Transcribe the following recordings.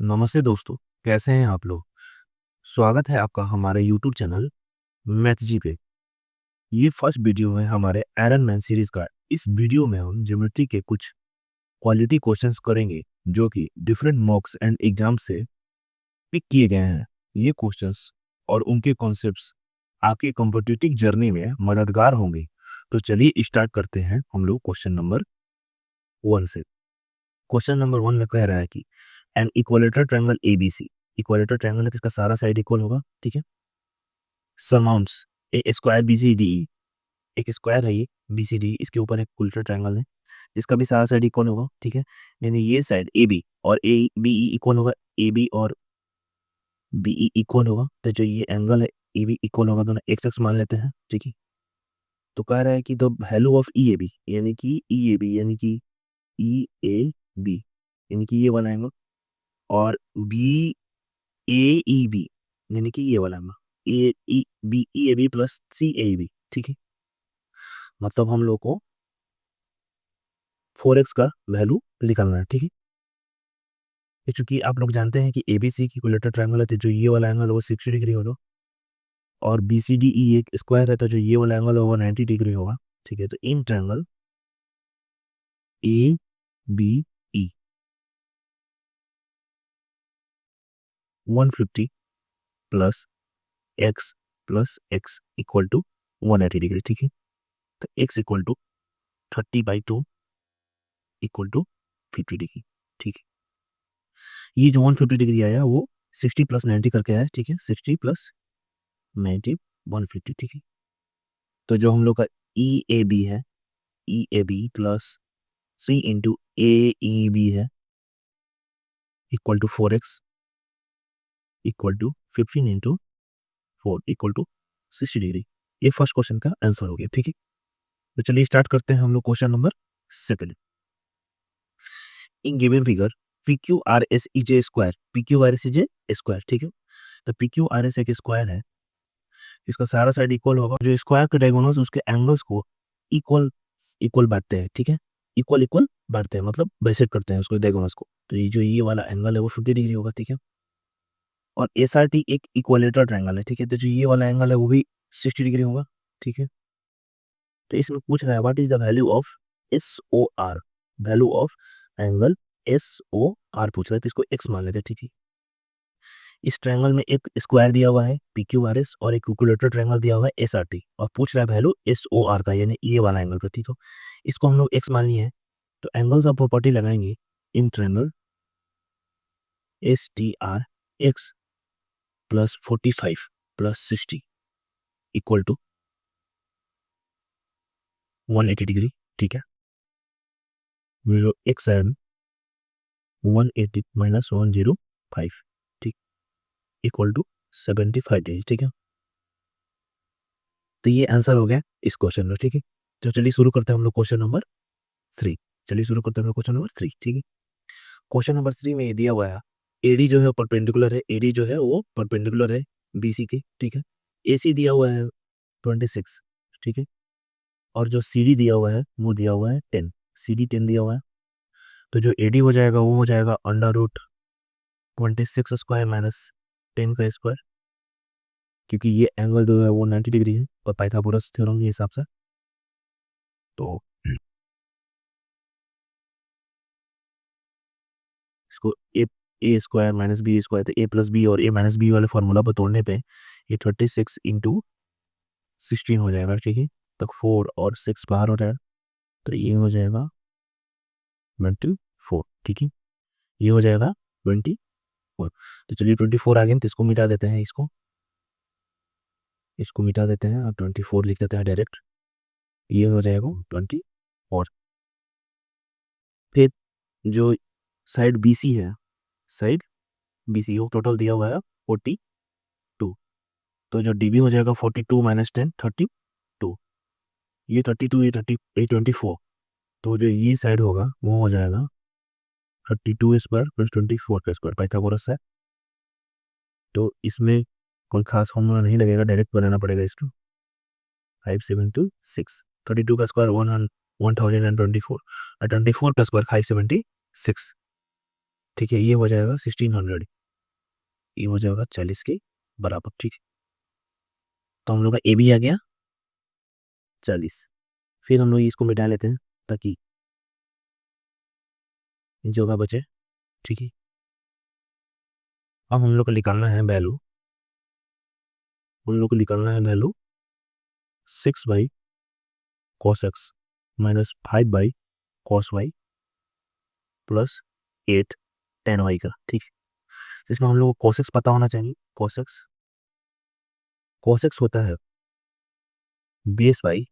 नमस्ते दोस्तों, कैसे हैं आप लोग। स्वागत है आपका हमारे यूट्यूब चैनल मैथ जी पे। ये फर्स्ट वीडियो है हमारे आयरन मैन सीरीज का। इस वीडियो में हम ज्योमेट्री के कुछ क्वालिटी क्वेश्चंस करेंगे जो कि डिफरेंट मॉक्स एंड एग्जाम से पिक किए गए हैं। ये क्वेश्चंस और उनके कॉन्सेप्ट्स आपकी कॉम्पिटिटिव जर्नी में मददगार होंगे। तो चलिए स्टार्ट करते हैं हम लोग क्वेश्चन नंबर 1 से। क्वेश्चन नंबर 1 में कह रहा है कि an equilateral triangle ABC, equilateral triangle है तो इसका सारा साइड इक्वल होगा, ठीक है। सरमाउंड्स ए स्क्वायर बीसीडी, एक स्क्वायर है ये बीसीडी, इसके ऊपर एक इक्विलेटरल ट्रायंगल है जिसका भी सारा साइड इक्वल होगा, ठीक है। यानी ये साइड ए बी और ए बी इक्वल होगा, ए बी और बी इक्वल होगा, तो जो ये एंगल है ए बी इक्वल होगा, दोनों एक्स एक्स मान लेते हैं, ठीक है। तो कह रहा है कि the value of E A B यानी कि ई ए बी यानी कि ई ए बी यानी कि ये वाला एंगल, और बी ए ई बी यानी कि ये वाला angle A E B E A B plus C A B, ठीक है। मतलब हम लोग को 4x का वैल्यू निकालना है, ठीक है। ये चूंकि आप लोग जानते हैं कि ए बी सी की इक्विलेटरल ट्रायंगल है तो जो ये वाला एंगल है वो 60 डिग्री होगा, और बी सी डी ई एक स्क्वायर है तो जो ये वाला एंगल है वो 90 डिग्री होगा, ठीक है। तो in triangle A B E 150 plus X equal to 180 degree, ठीक है। तो X equal to 30/2 equal to 50 degree, ठीक है। ये जो 150 डिग्री आया वो 60 प्लस 90 करके आया, ठीक है। 60 प्लस 90 150, ठीक है। तो जो हम लोग का ई ए बी है, E A B plus C into A E B है equal to 4x equal to 15 into 4 equal to 60 degree. ये फर्स्ट क्वेश्चन का आंसर हो गया, ठीक है। तो चलिए स्टार्ट करते हैं हम लोग question number second. In given figure P Q R S is a square, P Q R S is a square, ठीक है। तो पी क्यू आर एस एक स्क्वायर है, इसका सारा साइड इक्वल होगा, जो स्क्वायर के डायगोनल्स उसके एंगल्स को इक्वल इक्वल बांटते हैं, ठीक है। इक्वल इक्वल बांटते हैं मतलब बाइसेक्ट करते हैं उसको डायगोनल्स को। तो ये जो ये वाला एंगल है वो 50 डिग्री होगा, ठीक है। और एस आर टी एक इक्वलेटरल ट्रायंगल है, ठीक है। तो जो ये वाला एंगल है वो भी 60 डिग्री होगा, ठीक है। तो इसमें पूछ रहा है what is the value of S O R, value of angle S O R पूछ रहा है, तो इसको एक्स मान लेते हैं, ठीक है। इस ट्रायंगल में एक स्क्वायर दिया हुआ है पी क्यू आर एस और एक इक्विलेटरल ट्रायंगल दिया हुआ है एस आर टी, और पूछ रहा है वैल्यू एस ओ आर का यानी ये वाला एंगल का, ठीक है। इसको हम लोग एक्स मान लिए हैं, तो एंगल्स ऑफ प्रॉपर्टी लगाएंगे in triangle S T R X plus 45 plus 60 equal to 180 degree, ठीक है। एक्स है 180 माइनस 105, ठीक, इक्वल टू 75 डिग्री, ठीक है। तो ये आंसर हो गया इस क्वेश्चन का, ठीक है। तो चलिए शुरू करते हैं हम लोग क्वेश्चन नंबर 3। चलिए शुरू करते हैं हम लोग क्वेश्चन नंबर 3, ठीक है। क्वेश्चन नंबर 3 में ये दिया हुआ है एडी जो है परपेंडिकुलर है, एडी जो है वो परपेंडिकुलर है बीसी के, ठीक है। एसी दिया हुआ है 26, ठीक है। और जो सीडी दिया हुआ है वो दिया हुआ है 10, सीडी 10 दिया हुआ है। तो जो एडी हो जाएगा वो हो जाएगा अंडर रूट 26 स्क्वायर माइनस 10 का स्क्वायर, क्योंकि ये एंगल जो है वो 90 डिग्री है और पाइथागोरस थ्योरम के हिसाब से। तो इसको ए स्क्वायर माइनस बी स्क्वायर, तो ए प्लस बी और ए माइनस बी वाले फॉर्मूला पर तोड़ने पे ये 36 इंटू 16 हो जाएगा, ठीक है। तो 4 और 6 बाहर हो जाएगा, तो ये हो जाएगा 24, ठीक है। ये हो जाएगा 24। तो चलिए 24 आ गए तो इसको मिटा देते हैं, इसको मिटा देते हैं और 24 लिख देते हैं डायरेक्ट। ये हो जाएगा 24। फिर जो साइड बी सी है, साइड बी सी वो टोटल दिया हुआ है 42, तो जो डी बी हो जाएगा 42 माइनस 10 32, ये 32 ये 30 ये 24। तो जो ये साइड होगा वो हो जाएगा 32 स्क्वायर प्लस 24 का स्क्वायर, पाइथागोरस है। तो इसमें कोई खास फॉर्मूला नहीं लगेगा, डायरेक्ट बनाना पड़ेगा इसको। 572 32 का स्क्वायर 1024 और 24 का स्क्वायर 576, ठीक है, ये हो जाएगा 1600, ये हो जाएगा 40 के बराबर। ठीक है, तो हम लोग का ए भी आ गया 40। फिर हम लोग इसको मिटा लेते हैं ताकि जगह बचे। ठीक है, अब हम लोग को निकालना है वैल्यू, हम लोग को निकालना है value 6/cos x minus 5/cos y plus 8 tan y का। ठीक है, इसमें हम लोग को cos x पता होना चाहिए। cos x होता है बेस बाई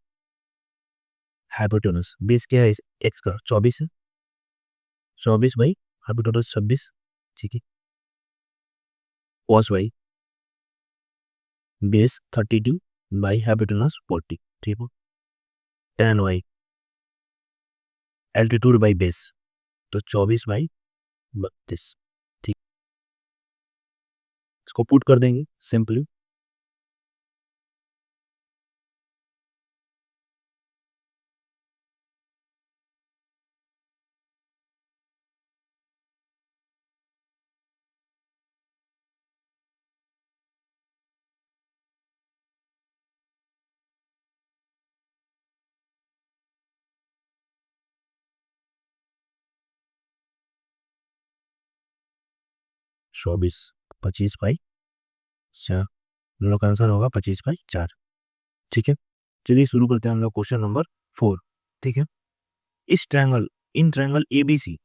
हाइपोटेनस। बेस क्या है एक्स का? 24 है, 24 बाई हाइपोटेनस 26। ठीक है, cos y base 32 by hypotenuse 40। ठीक है, tan y altitude by base, तो 24/32। ठीक, इसको पुट कर देंगे सिंपली। चौबीस 25/4, हम लोग का आंसर होगा 25/4। ठीक है, चलिए शुरू करते हैं हम लोग क्वेश्चन नंबर 4। ठीक है, इस triangle in triangle ABC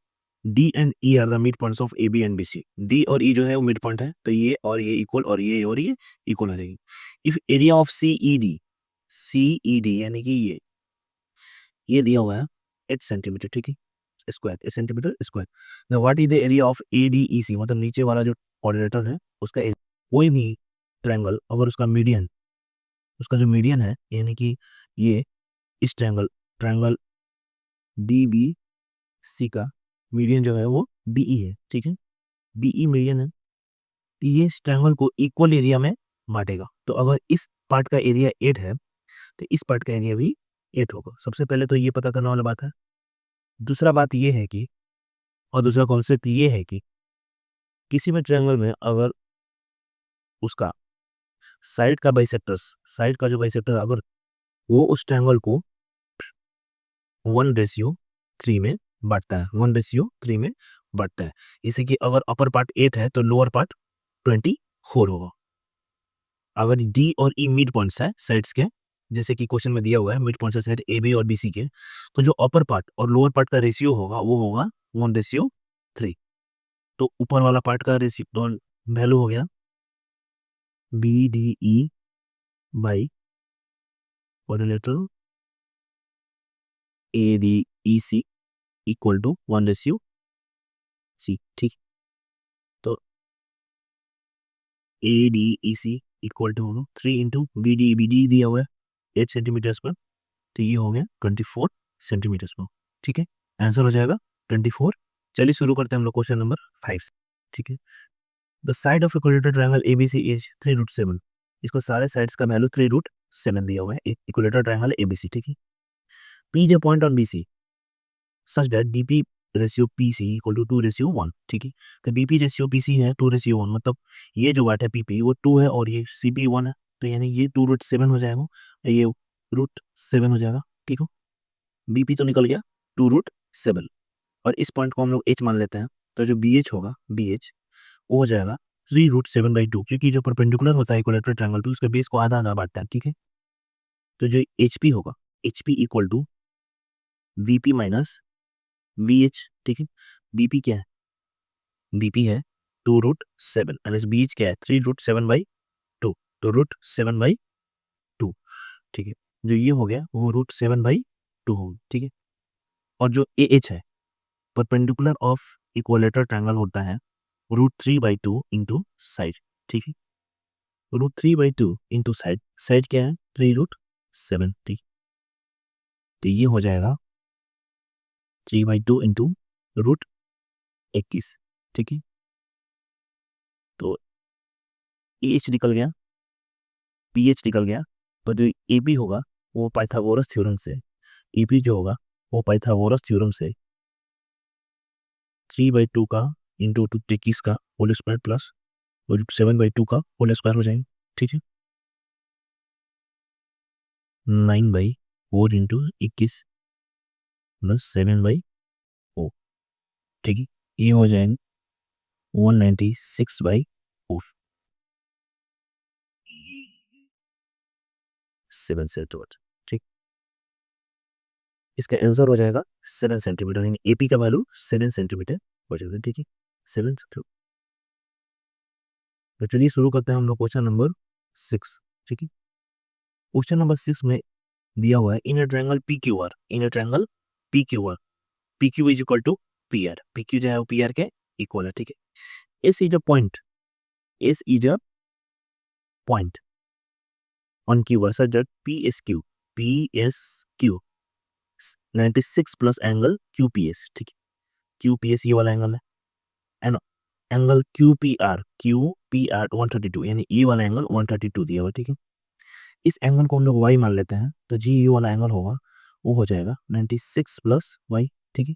D and E are the mid points of A B and B C. D और ई जो है वो मिड पॉइंट है, तो ये और ये इक्वल और ये इक्वल हो जाएगी। If area of C E D यानी कि ये दिया हुआ है 8 सेंटीमीटर। ठीक है, square 8 centimetre square. What is the area of A D E C, मतलब नीचे वाला जो कोऑर्डिनेटर है उसका कोई भी ट्रायंगल अगर उसका जो मीडियन है, यानी कि ये इस triangle triangle D B C का मीडियन जो है वो बीई है। ठीक है, बीई मीडियन है, तो ये इस ट्रायंगल को इक्वल एरिया में बांटेगा। तो अगर इस पार्ट का एरिया 8 है तो इस पार्ट का एरिया भी 8 होगा। सबसे पहले तो ये पता करने वाला बात है। दूसरा बात ये है कि, और दूसरा कॉन्सेप्ट ये है कि किसी भी ट्रायंगल में अगर उसका साइड का जो बाइसेक्टर अगर वो उस ट्रायंगल को 1:3 में बांटता है, 1:3 में बांटता है। इसी कि अगर अपर पार्ट 8 है तो लोअर पार्ट 24 होगा। अगर डी और ई मिड पॉइंट्स है साइड्स के, जैसे कि क्वेश्चन में दिया हुआ है मिड पॉइंट्स है साइड ए बी और बी सी के, तो जो अपर पार्ट और लोअर पार्ट का रेशियो होगा वो होगा 1:3। तो ऊपर वाला पार्ट का रेशियो वैल्यू हो गया B D E by coordinator A D E C equal to 1:c। ठीक, तो A D E C equal to 3 into B D दिया हुआ है 8 सेंटीमीटर्स पर, तो ये हो गया 24 सेंटीमीटर्स पर। ठीक है, आंसर हो जाएगा 24। चलिए शुरू करते हैं हम लोग क्वेश्चन नंबर 5। ठीक है, the side of equilateral triangle ABC is 3√7। इसको सारे साइड्स का वैल्यू 3√7 दिया हुआ है इक्विलेटरल ट्रायंगल एबीसी। ठीक है, P is a point on BC such that BP ratio PC equal to 2:1। ठीक है, तो बीपी रेशियो पीसी है 2:1, मतलब ये जो वाट है पीपी वो 2 है और ये सीपी 1 है, तो यानी ये 2√7 हो जाएगा, ये √7 हो जाएगा। ठीक है, बीपी तो निकल गया 2√7 और इस पॉइंट को हम लोग एच मान लेते हैं, तो जो बी एच होगा वो हो जाएगा 3√7/2, क्योंकि जो परपेंडिकुलर होता है इक्विलेटरल ट्रायंगल पे उसके बेस को आधा आधा बांटता है। ठीक है, तो जो एच पी होगा H P equal to V P minus V H. ठीक है, बीपी क्या है? बीपी है 2√7 और इस बीच क्या है 3√7/2, तो √7/2। ठीक है, जो ये हो गया वो √7/2 होगा। ठीक है, और जो ए एच है परपेंडिकुलर ऑफ इक्विलेटरल ट्रायंगल होता है √3/2 इंटू साइड। ठीक है, √3/2 इंटू साइड, साइड क्या है 3√7। ठीक, तो ये हो जाएगा 3/2 इंटू √21। ठीक है, तो ए एच निकल गया, पी एच निकल गया, तो जो ए पी होगा वो पाइथागोरस थ्योरम से, ए पी जो होगा वो पाइथागोरस थ्योरम से 3/2 का इंटू टू टेक इसका होल स्क्वायर प्लस रूट 7/2 का होल स्क्वायर हो जाएगा, ठीक है। 9/4 इंटू 21 प्लस 7/4, ठीक है। ये हो जाएगा 196/4, 7 सेंटीमीटर, ठीक। इसका आंसर हो जाएगा 7 सेंटीमीटर, यानी एपी का वैल्यू 7 सेंटीमीटर हो जाएगा, ठीक है। 7। तो चलिए शुरू करते हैं हम लोग क्वेश्चन नंबर 6, ठीक है। क्वेश्चन नंबर 6 में दिया हुआ है in a triangle P Q R, in a triangle P Q R, P Q is equal to P R, P Q जो है वो पी आर के इक्वल है, ठीक है। S is a point, S is a point on Q R such that P S Q 96 plus angle Q P S, ठीक है। Q P S ये वाला एंगल है, and angle Q P R 132, यानी ये वाला एंगल 132 दिया हुआ, ठीक है। इस एंगल को हम लोग वाई मान लेते हैं, तो जी ये वाला एंगल होगा वो हो जाएगा 96 प्लस वाई, ठीक है।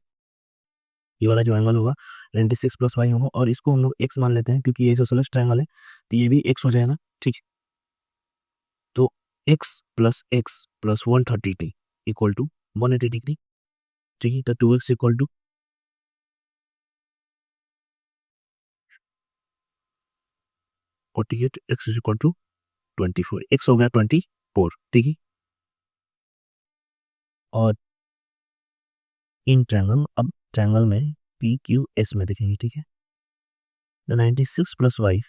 ये वाला जो एंगल होगा 96 प्लस वाई होगा, और इसको हम लोग एक्स मान लेते हैं क्योंकि ये इसोसेलेस ट्रायंगल है, तो ये भी एक्स हो जाएगा, ठीक है। तो X plus 130 equal to 180 degree, ठीक है। तो 2x equal to 48, X is equal to 24, X हो गया 24, ठीक है। और इन ट्रायंगल, अब ट्रायंगल में पी क्यू एस में देखेंगे, ठीक है। तो 96 plus Y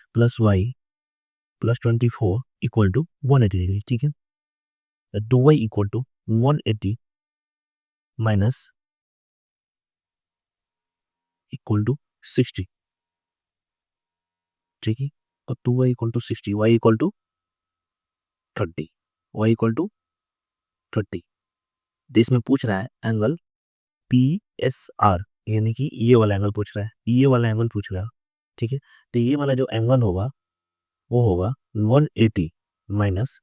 plus 24 equal to 180 degree, ठीक है। तो 2y equal to 180 minus equal to 60, ठीक है। और 2y equal to 60, y equal to 30, y equal to 30। तो इसमें पूछ रहा है एंगल पी एस आर, यानी कि ये वाला एंगल पूछ रहा है, ये वाला एंगल पूछ रहा है, ठीक है। तो ये वाला जो एंगल होगा वो होगा 180 माइनस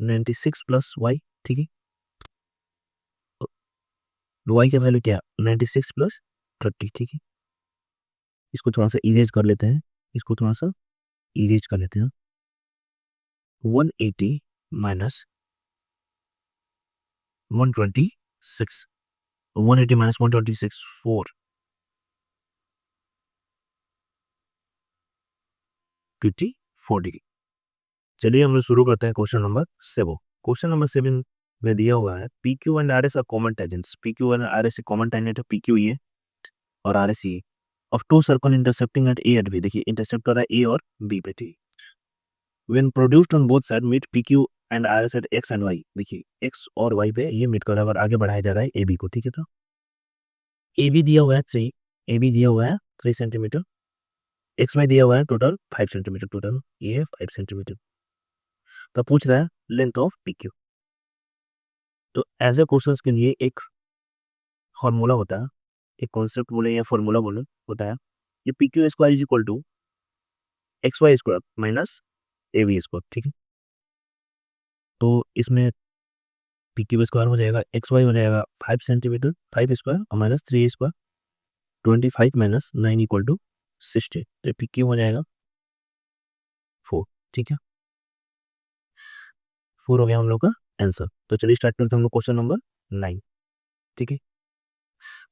96 प्लस वाई, ठीक है। वाई का वैल्यू क्या, 96 प्लस 30, ठीक है। इसको थोड़ा सा इरेज कर लेते हैं, इसको थोड़ा सा इरेज कर लेते हैं। 180 माइनस 126, 180 माइनस 126 4, 54 डिग्री। चलिए हम लोग शुरू करते हैं क्वेश्चन नंबर 7। क्वेश्चन नंबर 7 में दिया हुआ है P Q and R S are common tangents, P Q and R S common tangent है, पी क्यू ये और आर एस ये, of two circle intercepting at A at B, देखिए intercept कर रहा है ए और बी पे, ठीक। When produced on both side meet P Q and R S at X and Y, देखिए एक्स और वाई पे ये मीट कर रहा है और आगे बढ़ाया जा रहा है ए बी को, ठीक है। तो ए बी दिया हुआ है 3, ए बी दिया हुआ है 3 सेंटीमीटर, एक्स वाई दिया हुआ है टोटल 5 सेंटीमीटर, टोटल ये 5 सेंटीमीटर। तो पूछ रहा है लेंथ ऑफ पी क्यू। तो एज ए क्वेश्चन के लिए एक फॉर्मूला होता है, एक कॉन्सेप्ट बोले या फॉर्मूला बोले होता है, ये P Q square is equal to X Y square minus A B square, ठीक है। तो इसमें पी क्यू स्क्वायर हो जाएगा, एक्स वाई हो जाएगा 5 सेंटीमीटर, 5 स्क्वायर और minus 3 square, 25 minus 9 equal to 60, तो पी क्यू हो जाएगा 4, ठीक है। 4 हो गया हम लोग का आंसर। तो चलिए स्टार्ट करते हैं हम लोग क्वेश्चन नंबर 9, ठीक है।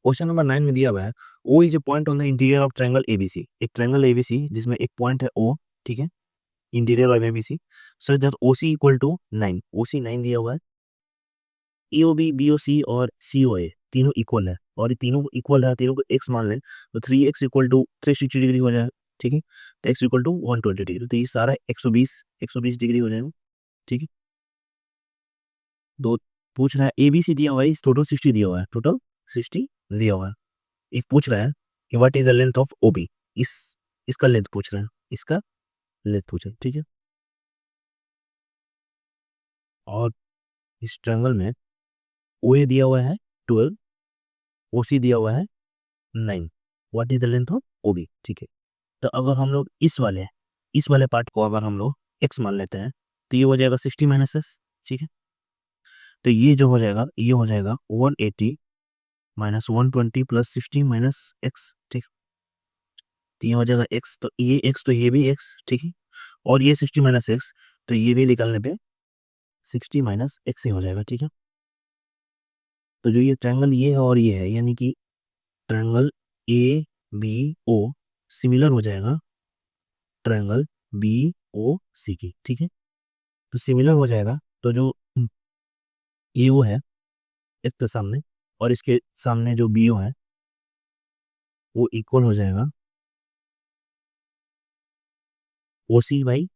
क्वेश्चन नंबर 9 में दिया हुआ है O is a point on the interior of triangle ABC, एक ट्रायंगल एबीसी जिसमें एक पॉइंट है ओ, ठीक है, interior of ABC, sir that OC equal to 9, OC 9 दिया हुआ है, ईओबी बीओसी और सीओए तीनों इक्वल है, और ये तीनों इक्वल है, तीनों को एक्स मान लें तो 3x इक्वल टू 360 डिग्री हो जाएगा, ठीक है। तो एक्स इक्वल टू 120 डिग्री, तो ये सारा 120 डिग्री हो जाएगा, ठीक है। दो पूछ रहा है ए बी सी दिया हुआ है, इस टोटल 60 दिया हुआ है, टोटल 60 दिया हुआ है। एक पूछ रहा है कि what is the length of OB, इस इसका लेंथ पूछ रहा है, इसका लेंथ पूछ रहा है, ठीक है। और इस ट्रायंगल में ओ ए दिया हुआ है 12, ओ सी दिया हुआ है 9, what is the length of OB, ठीक है। तो अगर हम लोग इस वाले पार्ट को अगर हम लोग एक्स मान लेते हैं तो ये हो जाएगा 60 माइनस एस, ठीक है। तो ये जो हो जाएगा ये हो जाएगा 180 माइनस 120 प्लस 60 माइनस एक्स, ठीक। तो ये हो जाएगा x, तो ये x तो ये भी x, ठीक है, और ये 60 माइनस एक्स, तो ये भी निकालने पे 60 माइनस एक्स ही हो जाएगा, ठीक है। तो जो ये ट्रायंगल ये है और ये है, यानी कि triangle A B O similar हो जाएगा ट्रायंगल बी ओ सी की, ठीक है। तो सिमिलर हो जाएगा, तो जो ए ओ है इसके सामने और इसके सामने जो बी ओ है वो इक्वल हो जाएगा ओ सी बाई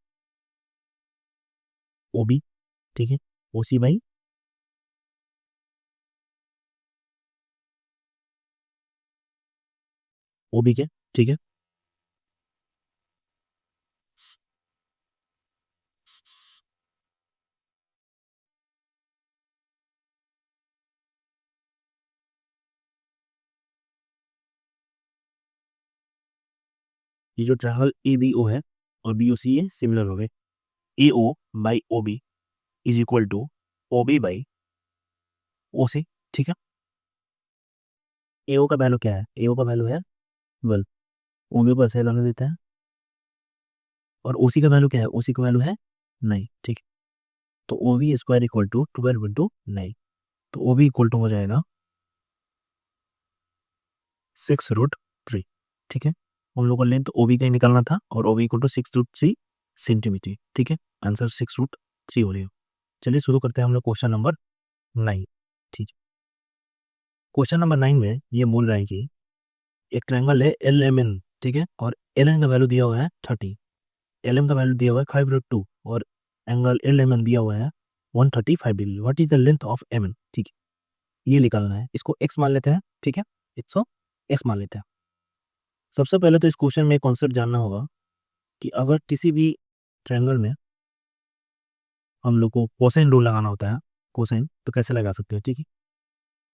ओ बी, ठीक है, ओ सी बाई ओ बी के, ठीक है। ये जो ट्रायंगल ए बी ओ है और बी ओ सी ये सिमिलर हो गए, A O by O B is equal to O B by O C, ठीक है। ए ओ का वैल्यू क्या है, ए ओ का वैल्यू है 12, ओ बी पर से लाने देता है, और ओ सी का वैल्यू क्या है, ओ सी का वैल्यू है 9, ठीक है। तो O B square equal to 12 into 9, तो ओ बी इक्वल टू हो जाएगा 6√3, ठीक है। हम लोग को लेंथ ओ बी का ही निकालना था और O B equal to 6√3 centimetre, ठीक है। आंसर 6√3 हो रही है। चलिए शुरू करते हैं हम लोग क्वेश्चन नंबर 9, ठीक है। क्वेश्चन नंबर 9 में ये बोल रहा है कि एक ट्रायंगल है एल एम एन, ठीक है, और एल एन का वैल्यू दिया हुआ है 30, एल एम का वैल्यू दिया हुआ है 5√2 और एंगल एल एम एन दिया हुआ है 135 degree. What is the length of M N, ठीक है, ये निकालना है। इसको एक्स मान लेते हैं, ठीक है, इसको एक्स मान लेते हैं। सबसे पहले तो इस क्वेश्चन में कॉन्सेप्ट जानना होगा कि अगर किसी भी ट्रायंगल में हम लोग को कोसाइन रूल लगाना होता है, कोसाइन तो कैसे लगा सकते हैं, ठीक है।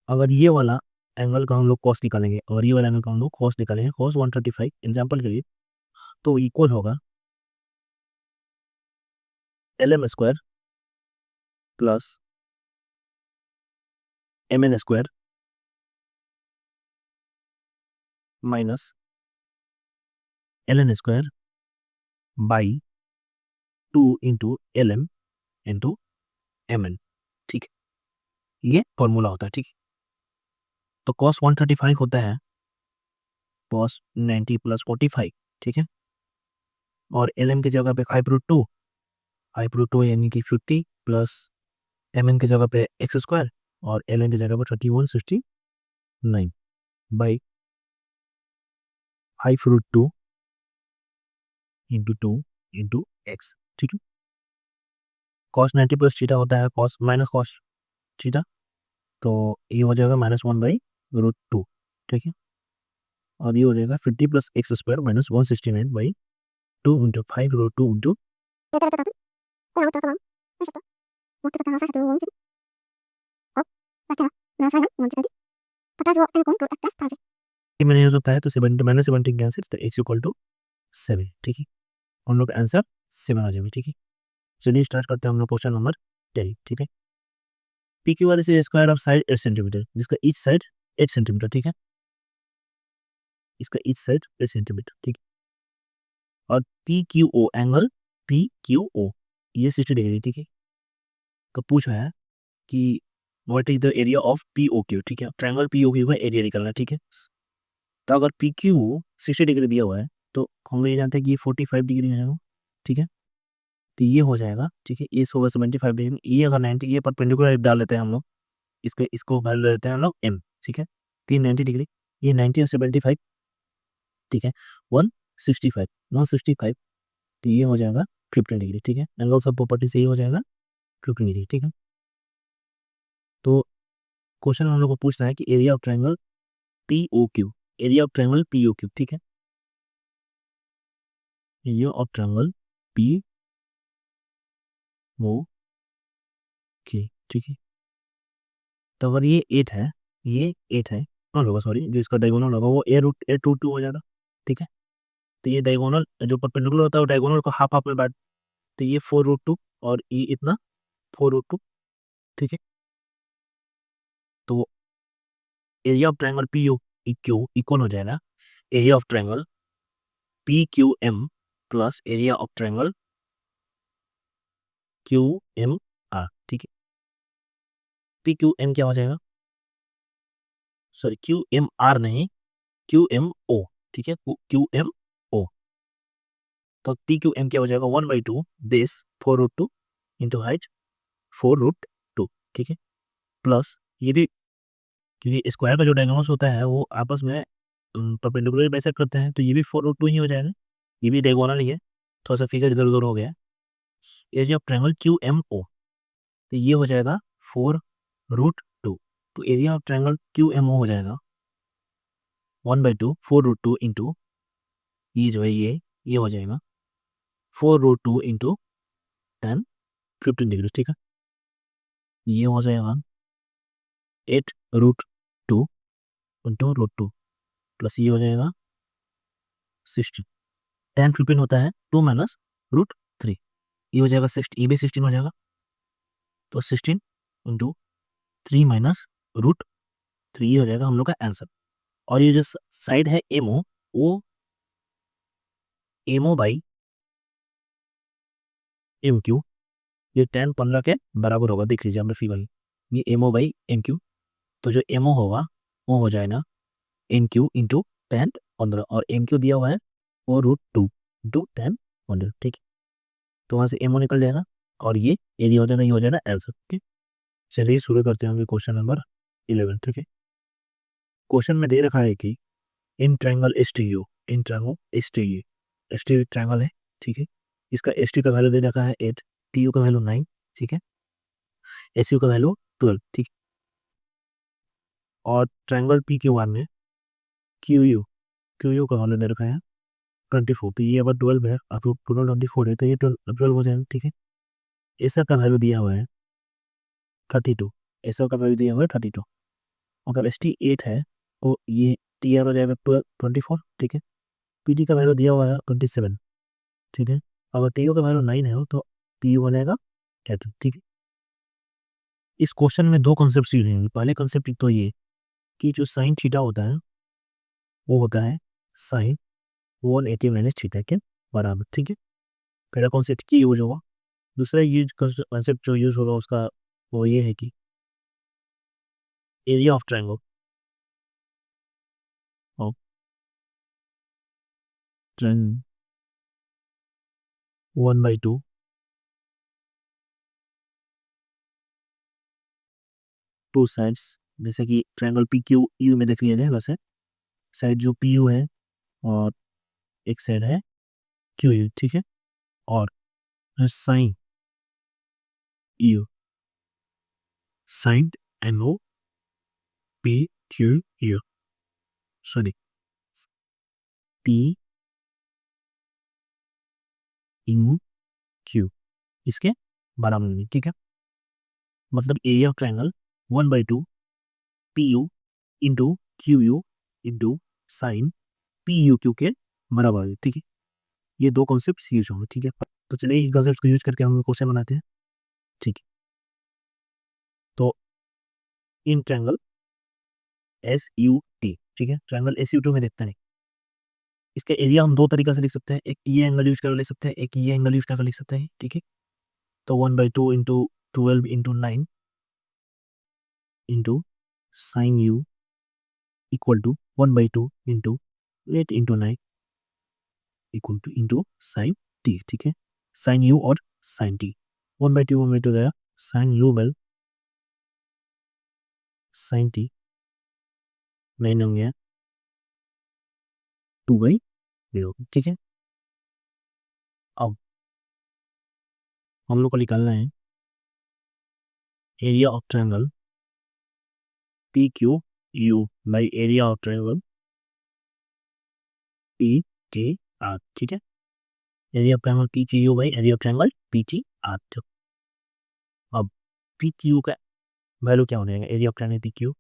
अगर ये वाला एंगल का हम लोग कॉस निकालेंगे और ये वाला एंगल का हम लोग कॉस निकालेंगे, कॉस 135 एग्जाम्पल के लिए, तो इक्वल होगा L M square plus M N square minus L N square by 2 into L M into M N, ठीक है, ये फॉर्मूला होता है, ठीक है। तो कॉस 135 होता है कॉस 90 प्लस 45, ठीक है, और एल एम की जगह पे 5√2, 5√2 यानी कि 50 प्लस एम एन की जगह पे एक्स स्क्वायर और एल एन की जगह पे 3169 बाई 5√2 इंटू 2 इंटू एक्स, ठीक है। कॉस 90 प्लस थीटा होता है कॉस माइनस कॉस थीटा, तो ये हो जाएगा -1/√2, ठीक है, और ये हो जाएगा 50 plus x square minus 169/2 into 5√2 into मैंने यूज होता है तो 70 माइनस 70 कैंसिल, तो एक्स इक्वल टू 7, ठीक है। हम लोग आंसर 7 आ जाएगा, ठीक है। चलिए स्टार्ट करते हैं हम लोग क्वेश्चन नंबर 10, ठीक है। P Q are is square of side 8 centimetre, जिसका ईच साइड 8 सेंटीमीटर, ठीक है, इसका ईच साइड 8 सेंटीमीटर, ठीक है। और P Q O angle P Q O ये 60 डिग्री, ठीक है। तो पूछ रहा है कि what is the area of P O Q, ठीक है, ट्रायंगल पी ओ क्यू का एरिया निकालना है, ठीक है। तो अगर पी क्यू 60 डिग्री दिया हुआ है तो हम लोग ये जानते हैं कि ये 45 डिग्री है, ठीक है। तो ये हो जाएगा, ठीक है, ये होगा 75 डिग्री, ये अगर 90, ये परपेंडिकुलर डाल लेते हैं हम लोग, इसको इसको वैल्यू लेते हैं हम लोग एम, ठीक है। 390 डिग्री, ये 90 और 75, ठीक है, 165, 165, तो ये हो जाएगा 15 डिग्री, ठीक है। एंगल सब प्रॉपर्टी से ये हो जाएगा 15 डिग्री, ठीक है। तो क्वेश्चन हम लोग को पूछ रहा है कि area of triangle P O Q, area of triangle P O Q, ठीक है, area of triangle P O Q, ठीक है। तो अगर ये 8 है, ये 8 है, होगा सॉरी, जो इसका डायगोनल होगा वो a√2 हो जाएगा, ठीक है। तो ये डायगोनल जो परपेंडिकुलर होता है वो डायगोनल को हाफ हाफ में बांट, तो ये 4√2 और ये इतना 4√2, ठीक है। तो area of triangle P O Q equal हो जाएगा area of triangle P Q M plus area of triangle Q M R, ठीक है। पी क्यू एम क्या हो जाएगा, सॉरी क्यू एम आर नहीं, क्यू एम ओ, ठीक है, क्यू एम ओ। तो पी क्यू एम क्या हो जाएगा, 1/2 बेस 4√2 इंटू हाइट 4√2, ठीक है, प्लस ये भी, क्योंकि स्क्वायर का जो डायगोनल्स होता है वो आपस में परपेंडिकुलर बाइसेक्ट करते हैं, तो ये भी 4√2 ही हो जाएगा, ये भी डायगोनल ही है, थोड़ा सा फिगर इधर उधर हो गया। Area of triangle Q M O, तो ये हो जाएगा 4√2, तो area of triangle Q M O हो जाएगा 1/2 4√2 इंटू ये जो है ये हो जाएगा 4√2 इंटू 10 15 डिग्री, ठीक है। ये हो जाएगा 8√2 इंटू √2 प्लस ये हो जाएगा 60, 10 15 होता है 2 माइनस √3, ये हो जाएगा 60, ये भी 16 हो जाएगा, तो 16 इंटू 3 माइनस √3 हो जाएगा हम लोग का आंसर। और ये जो साइड है एमओ, वो एमओ बाई एम क्यू, ये 10 15 के बराबर होगा, देख लीजिए हमने फिगर, ये एमओ बाई एम क्यू, तो जो एमओ होगा वो हो जाएगा एम क्यू इंटू 10 15, और एम क्यू दिया हुआ है 4√2 इंटू 10 15, ठीक है। तो वहाँ से एमओ निकल जाएगा और ये एरिया हो जाएगा, ये हो जाएगा आंसर, ठीक है। चलिए शुरू करते हैं हम क्वेश्चन नंबर 11, ठीक है। क्वेश्चन में दे रखा है कि इन ट्रायंगल एस टी यू, इन triangle S T U, S T triangle है, ठीक है। इसका एस टी का वैल्यू दे रखा है 8, टी यू का वैल्यू 9, ठीक है, एस यू का वैल्यू 12, ठीक है। और ट्रायंगल पी क्यू आर में क्यू यू का वैल्यू दे रखा है 24, तो ये अगर 12 है, अब 24 है तो ये 12 हो जाएगा, ठीक है। ऐसा का वैल्यू दिया हुआ है 32, ऐसा का वैल्यू दिया हुआ है 32, अगर एस टी 8 है तो ये टी आर हो जाएगा 24, ठीक है। पी टी का वैल्यू दिया हुआ है 27, ठीक है। अगर टी यू का वैल्यू 9 है तो पी यू बनेगा 8, ठीक है। इस क्वेश्चन में दो कॉन्सेप्ट यूज हैं। पहले कॉन्सेप्ट तो ये कि जो साइन थीटा होता है वो होता है साइन 180 माइनस थीटा के बराबर, ठीक है। पहला कॉन्सेप्ट की यूज होगा। दूसरा यूज कॉन्सेप्ट जो यूज होगा उसका वो ये है कि area of triangle of 1/2 two sides, जैसे कि ट्रायंगल पी क्यू यू में देख लिया जाए, वैसे साइड जो पी यू है और एक साइड है क्यू यू, ठीक है। और sine U, sine N O P Q U, sorry P U Q, इसके बराबर में, ठीक है। मतलब area of triangle 1/2 P U into Q U into sine P U Q के बराबर है, ठीक है। ये दो कॉन्सेप्ट यूज होंगे, ठीक है। तो चलिए इस कॉन्सेप्ट को यूज करके हम क्वेश्चन बनाते हैं, ठीक है। तो in triangle S U T, ठीक है, ट्रायंगल एस यू टू में देखते हैं, इसका एरिया हम दो तरीका से लिख सकते हैं, एक ये एंगल यूज कर लिख सकते हैं, एक ये एंगल यूज कर लिख सकते हैं, ठीक है। तो 1/2 into 12 into 9 into sine U equal to 1/2 into 8 into 9 equal to into sine T, ठीक है। साइन यू और साइन टी 1/2 गया, sine U by sine T 9 हो गया 2/0, ठीक है। अब हम लोग को निकालना है area of triangle P Q you by area of triangle P T R, ठीक है। Area of triangle P Q you by area of triangle P T R. अब पी क्यू का वैल्यू क्या हो जाएगा, area of triangle P Q,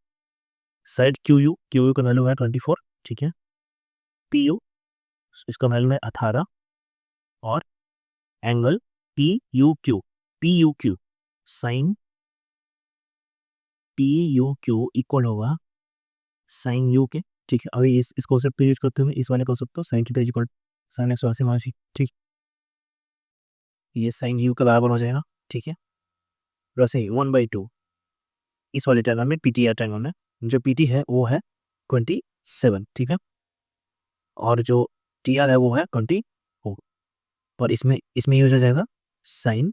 side Q U का value है 24, ठीक है। पी यू इसका वैल्यू है 18, और angle P U Q sine P U Q equal होगा साइन यू के, ठीक है। अभी इस कॉन्सेप्ट को यूज करते हुए इस वाले कॉन्सेप्ट को sine theta equal sine 180 minus, ठीक, ये साइन यू का बराबर हो जाएगा, ठीक है। वैसे ही 1/2 इस वाले ट्रायंगल में, पीटी या ट्रायंगल में जो पीटी है वो है 27, ठीक है, और जो टी आर है वो है 24, और इसमें इसमें यूज हो जाएगा साइन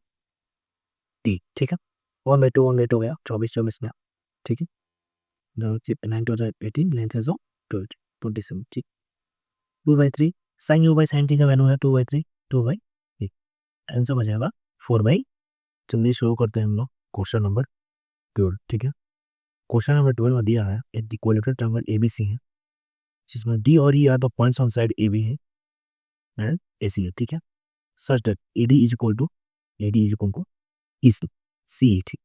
टी, ठीक है। 1/2 गया, 24 गया, ठीक है। 9 to 18, लेंथ है जो 27, ठीक। 2/3 sine U by sine T का वैल्यू है 2/3, 2/3, आंसर हो जाएगा 4/। चलिए शुरू करते हैं हम लोग क्वेश्चन नंबर 12, ठीक है। क्वेश्चन नंबर 12 में दिया है एक इक्विलेटरल ट्रायंगल एबीसी है, जिसमें डी और E are the points on side AB है एंड एसी है, ठीक है। Such that AD is equal to EC, C, ठीक।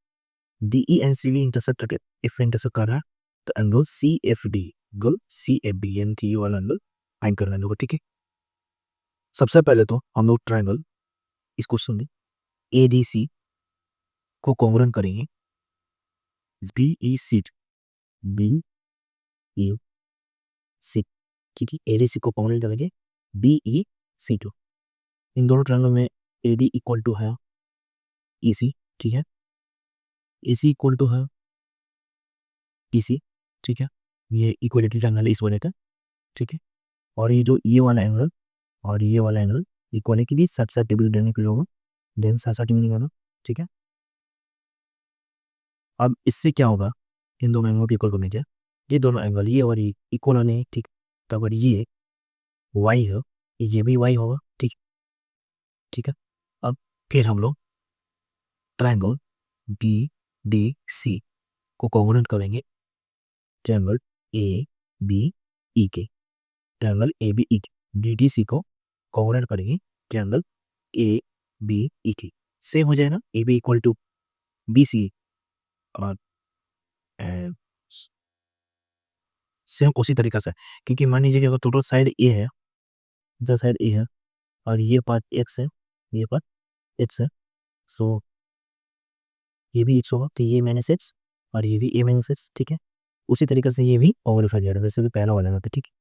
DE and CB intersect, if intersect कर रहा है तो angle C F D, angle C F B, यानी ये वाला एंगल फाइंड करना है, ठीक है। सबसे पहले तो हम लोग ट्रायंगल इस क्वेश्चन में एडीसी को कॉन्ग्रुएंट करेंगे बी ई सी, बी ई सी, ठीक है। एडीसी को कॉन्ग्रुएंट करेंगे बी ई सी टू। इन दोनों ट्रायंगल में एडी इक्वल टू है ईसी, ठीक है। एसी इक्वल टू है ईसी, ठीक है। ये इक्वलिटी ट्रायंगल है इस वजह का, ठीक है। और ये जो ये वाला एंगल और ये वाला एंगल इक्वल है कि भी 60 डिग्री देने के लिए होगा, देन 60 डिग्री निकालना, ठीक है। अब इससे क्या होगा, इन दोनों एंगल को इक्वल करने के, ये दोनों एंगल ये और ये इक्वल होने हैं, ठीक। तो अगर ये वाई है, ये भी वाई होगा, ठीक, ठीक है। अब फिर हम लोग ट्रायंगल बी डी सी को कॉन्ग्रुएंट करेंगे ट्रायंगल ए बी ई के, ट्रायंगल ए बी ई के, डी डी सी को कॉन्ग्रुएंट करेंगे ट्रायंगल ए बी ई के। सेम हो जाएगा A B equal to B C, और सेम उसी तरीका से, क्योंकि मान लीजिए कि अगर टोटल साइड ए है, जो साइड ए है और ये पार्ट एक्स है, ये पार्ट एक्स है, सो ये भी एक्स होगा, तो ये माइनस एक्स और ये भी ए माइनस एक्स, ठीक है। उसी तरीके से ये भी ओवर डिफाइड जाएगा, वैसे भी पहला वाला था, ठीक है।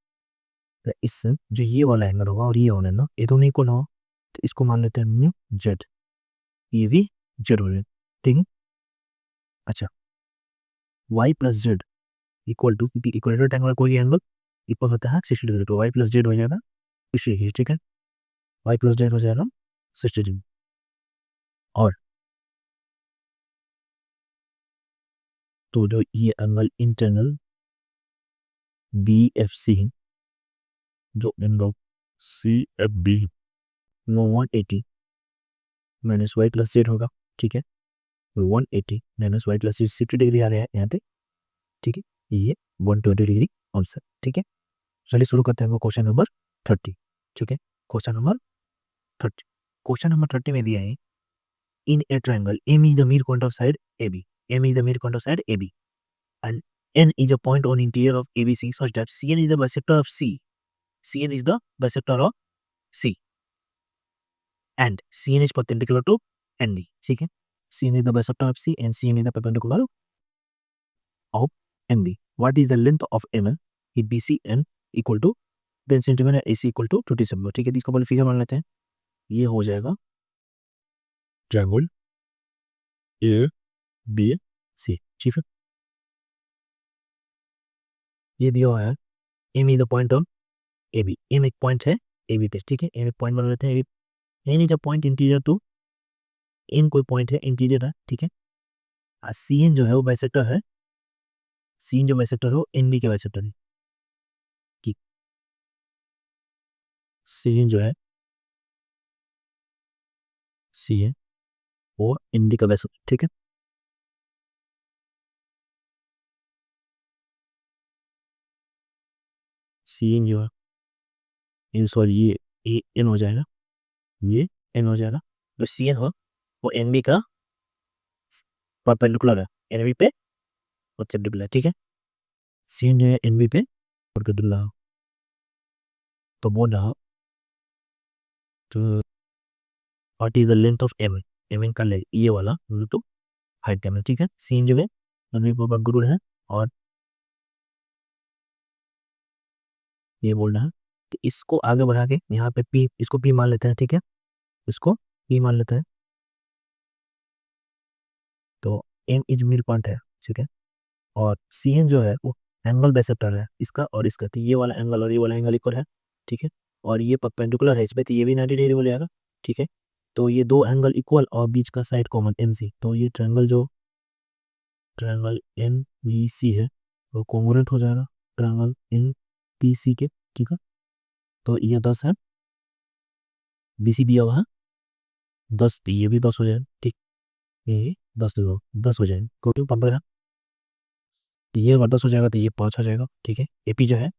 तो इससे जो ये वाला एंगल होगा और ये वाला ना, ये दोनों इक्वल होगा, तो इसको मान लेते हैं हम जेड, ये भी जेड हो जाएगा, ठीक है। अच्छा, Y plus Z equal to, equal triangle कोई एंगल इक्वल होता है 60 डिग्री, तो वाई प्लस जेड हो जाएगा 60 डिग्री, ठीक है। वाई प्लस जेड हो जाएगा 60 डिग्री। और तो जो ये angle internal B F C, जो एंगल सी एफ बी, वो 180 माइनस वाई प्लस जेड होगा, ठीक है। 180 minus Y plus Z 60 degree आ रहा है यहाँ पे, ठीक है। ये 120 डिग्री आंसर, ठीक है। चलिए शुरू करते हैं क्वेश्चन नंबर 30, ठीक है। क्वेश्चन नंबर 30, क्वेश्चन नंबर 30 में दिया है in a triangle M is the midpoint of side A B, M is the midpoint of side A B and n is a point on interior of ABC such that Cn is the bisector of C. Cn is the bisector of C and Cn is perpendicular to ND, ठीक है। Cn is the bisector of C and Cn is the perpendicular of ND. What is the length of ML if BCN equal to 10 centimetre, AC equal to 20 centimetre, ठीक है। इसका पहले figure मान लेते हैं, ये हो जाएगा ट्रायंगल ए बी सी, ठीक है। ये दिया हुआ है M is the point on A B, M एक पॉइंट है ए बी पे, ठीक है। एम एक पॉइंट बना लेते हैं, N is a point interior to, N कोई पॉइंट है इंटीरियर है, ठीक है। और सी एन जो है वो बाइसेक्टर है, सी एन जो बाइसेक्टर हो एन बी के बाइसेक्टर है, ठीक। सी एन जो है, सी एन वो एन बी का बाइसेक्टर, ठीक है। सी एन जो है, इन सॉरी ये एन हो जाएगा, ये एन हो जाएगा, तो सी एन हो वो एन बी का परपेंडिकुलर है, एन बी पे परपेंडिकुलर है, ठीक है। सी एन जो है एन बी पे परपेंडिकुलर, तो बोल रहा तो what is the length of M, M N का ले ये वाला तो हाइट का, ठीक है। सी एन जो है एन बी पर परपेंडिकुलर है और ये बोल रहा है तो इसको आगे बढ़ा के यहाँ पे पी, इसको पी मान लेते हैं, ठीक है, इसको पी मान लेते हैं। तो एम इज मिड पॉइंट है, ठीक है, और सी एन जो है वो एंगल बाइसेक्टर है इसका और इसका, तो ये वाला एंगल और ये वाला एंगल इक्वल है, ठीक है, और ये परपेंडिकुलर है इस पे, तो ये भी 90 डिग्री हो जाएगा, ठीक है। तो ये दो एंगल इक्वल और बीच का साइड कॉमन एन सी, तो ये ट्रायंगल एन बी सी है वो कॉन्ग्रुएंट हो जाएगा ट्रायंगल एन पी सी के, ठीक है। तो ये 10 है, बी सी दिया हुआ है 10, तो ये भी 10 हो जाएगा, ठीक, ये 10 हो जाएगा, क्योंकि पंद्रह है, तो ये अगर 10 हो जाएगा तो ये 5 हो जाएगा, ठीक है। एपी जो है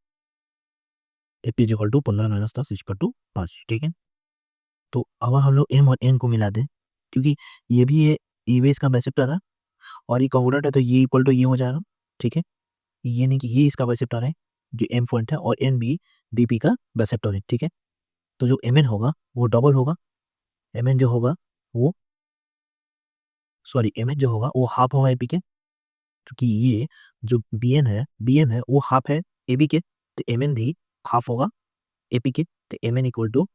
AP is equal to 15 - 10 equal to 5, ठीक है। तो अगर हम लोग एम और एन को मिला दें, क्योंकि ये भी इसका बाइसेक्टर है और ये कॉन्ग्रुएंट है, तो ये इक्वल टू ये हो जाएगा, ठीक है। ये नहीं कि ये इसका बाइसेक्टर है जो एम पॉइंट है और एन भी डीपी का बाइसेक्टर है, ठीक है। तो जो एम एन होगा वो डबल होगा, एम एन जो होगा वो एम एन जो होगा वो हाफ होगा एपी के, क्योंकि ये जो बी एन है वो हाफ है ए बी के, तो एम एन भी हाफ होगा एपी के, तो M N equal to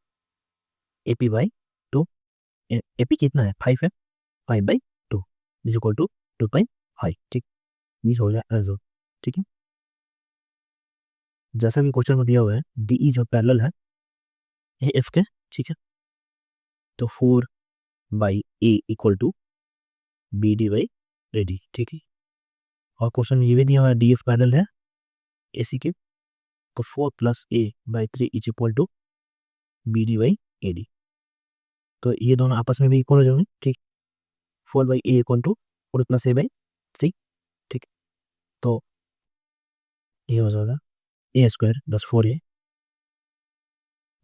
AP by two, AP कितना है 5 है, 5/2 इज इक्वल टू 2.5, ठीक, ये हो गया आंसर, ठीक है। जैसा भी क्वेश्चन में दिया हुआ है डीई जो पैरेलल है ए एफ के, ठीक है, तो 4/a equal to B D by A D, ठीक है। और क्वेश्चन ये भी दिया हुआ है डी एफ पैरेलल है ए सी के, तो 4+a/3 is equal to B D by A D, तो ये दोनों आपस में भी इक्वल हो जाएंगे, ठीक, 4/a इक्वल टू 4+a/3, ठीक, तो ये हो जाएगा A square + 4a -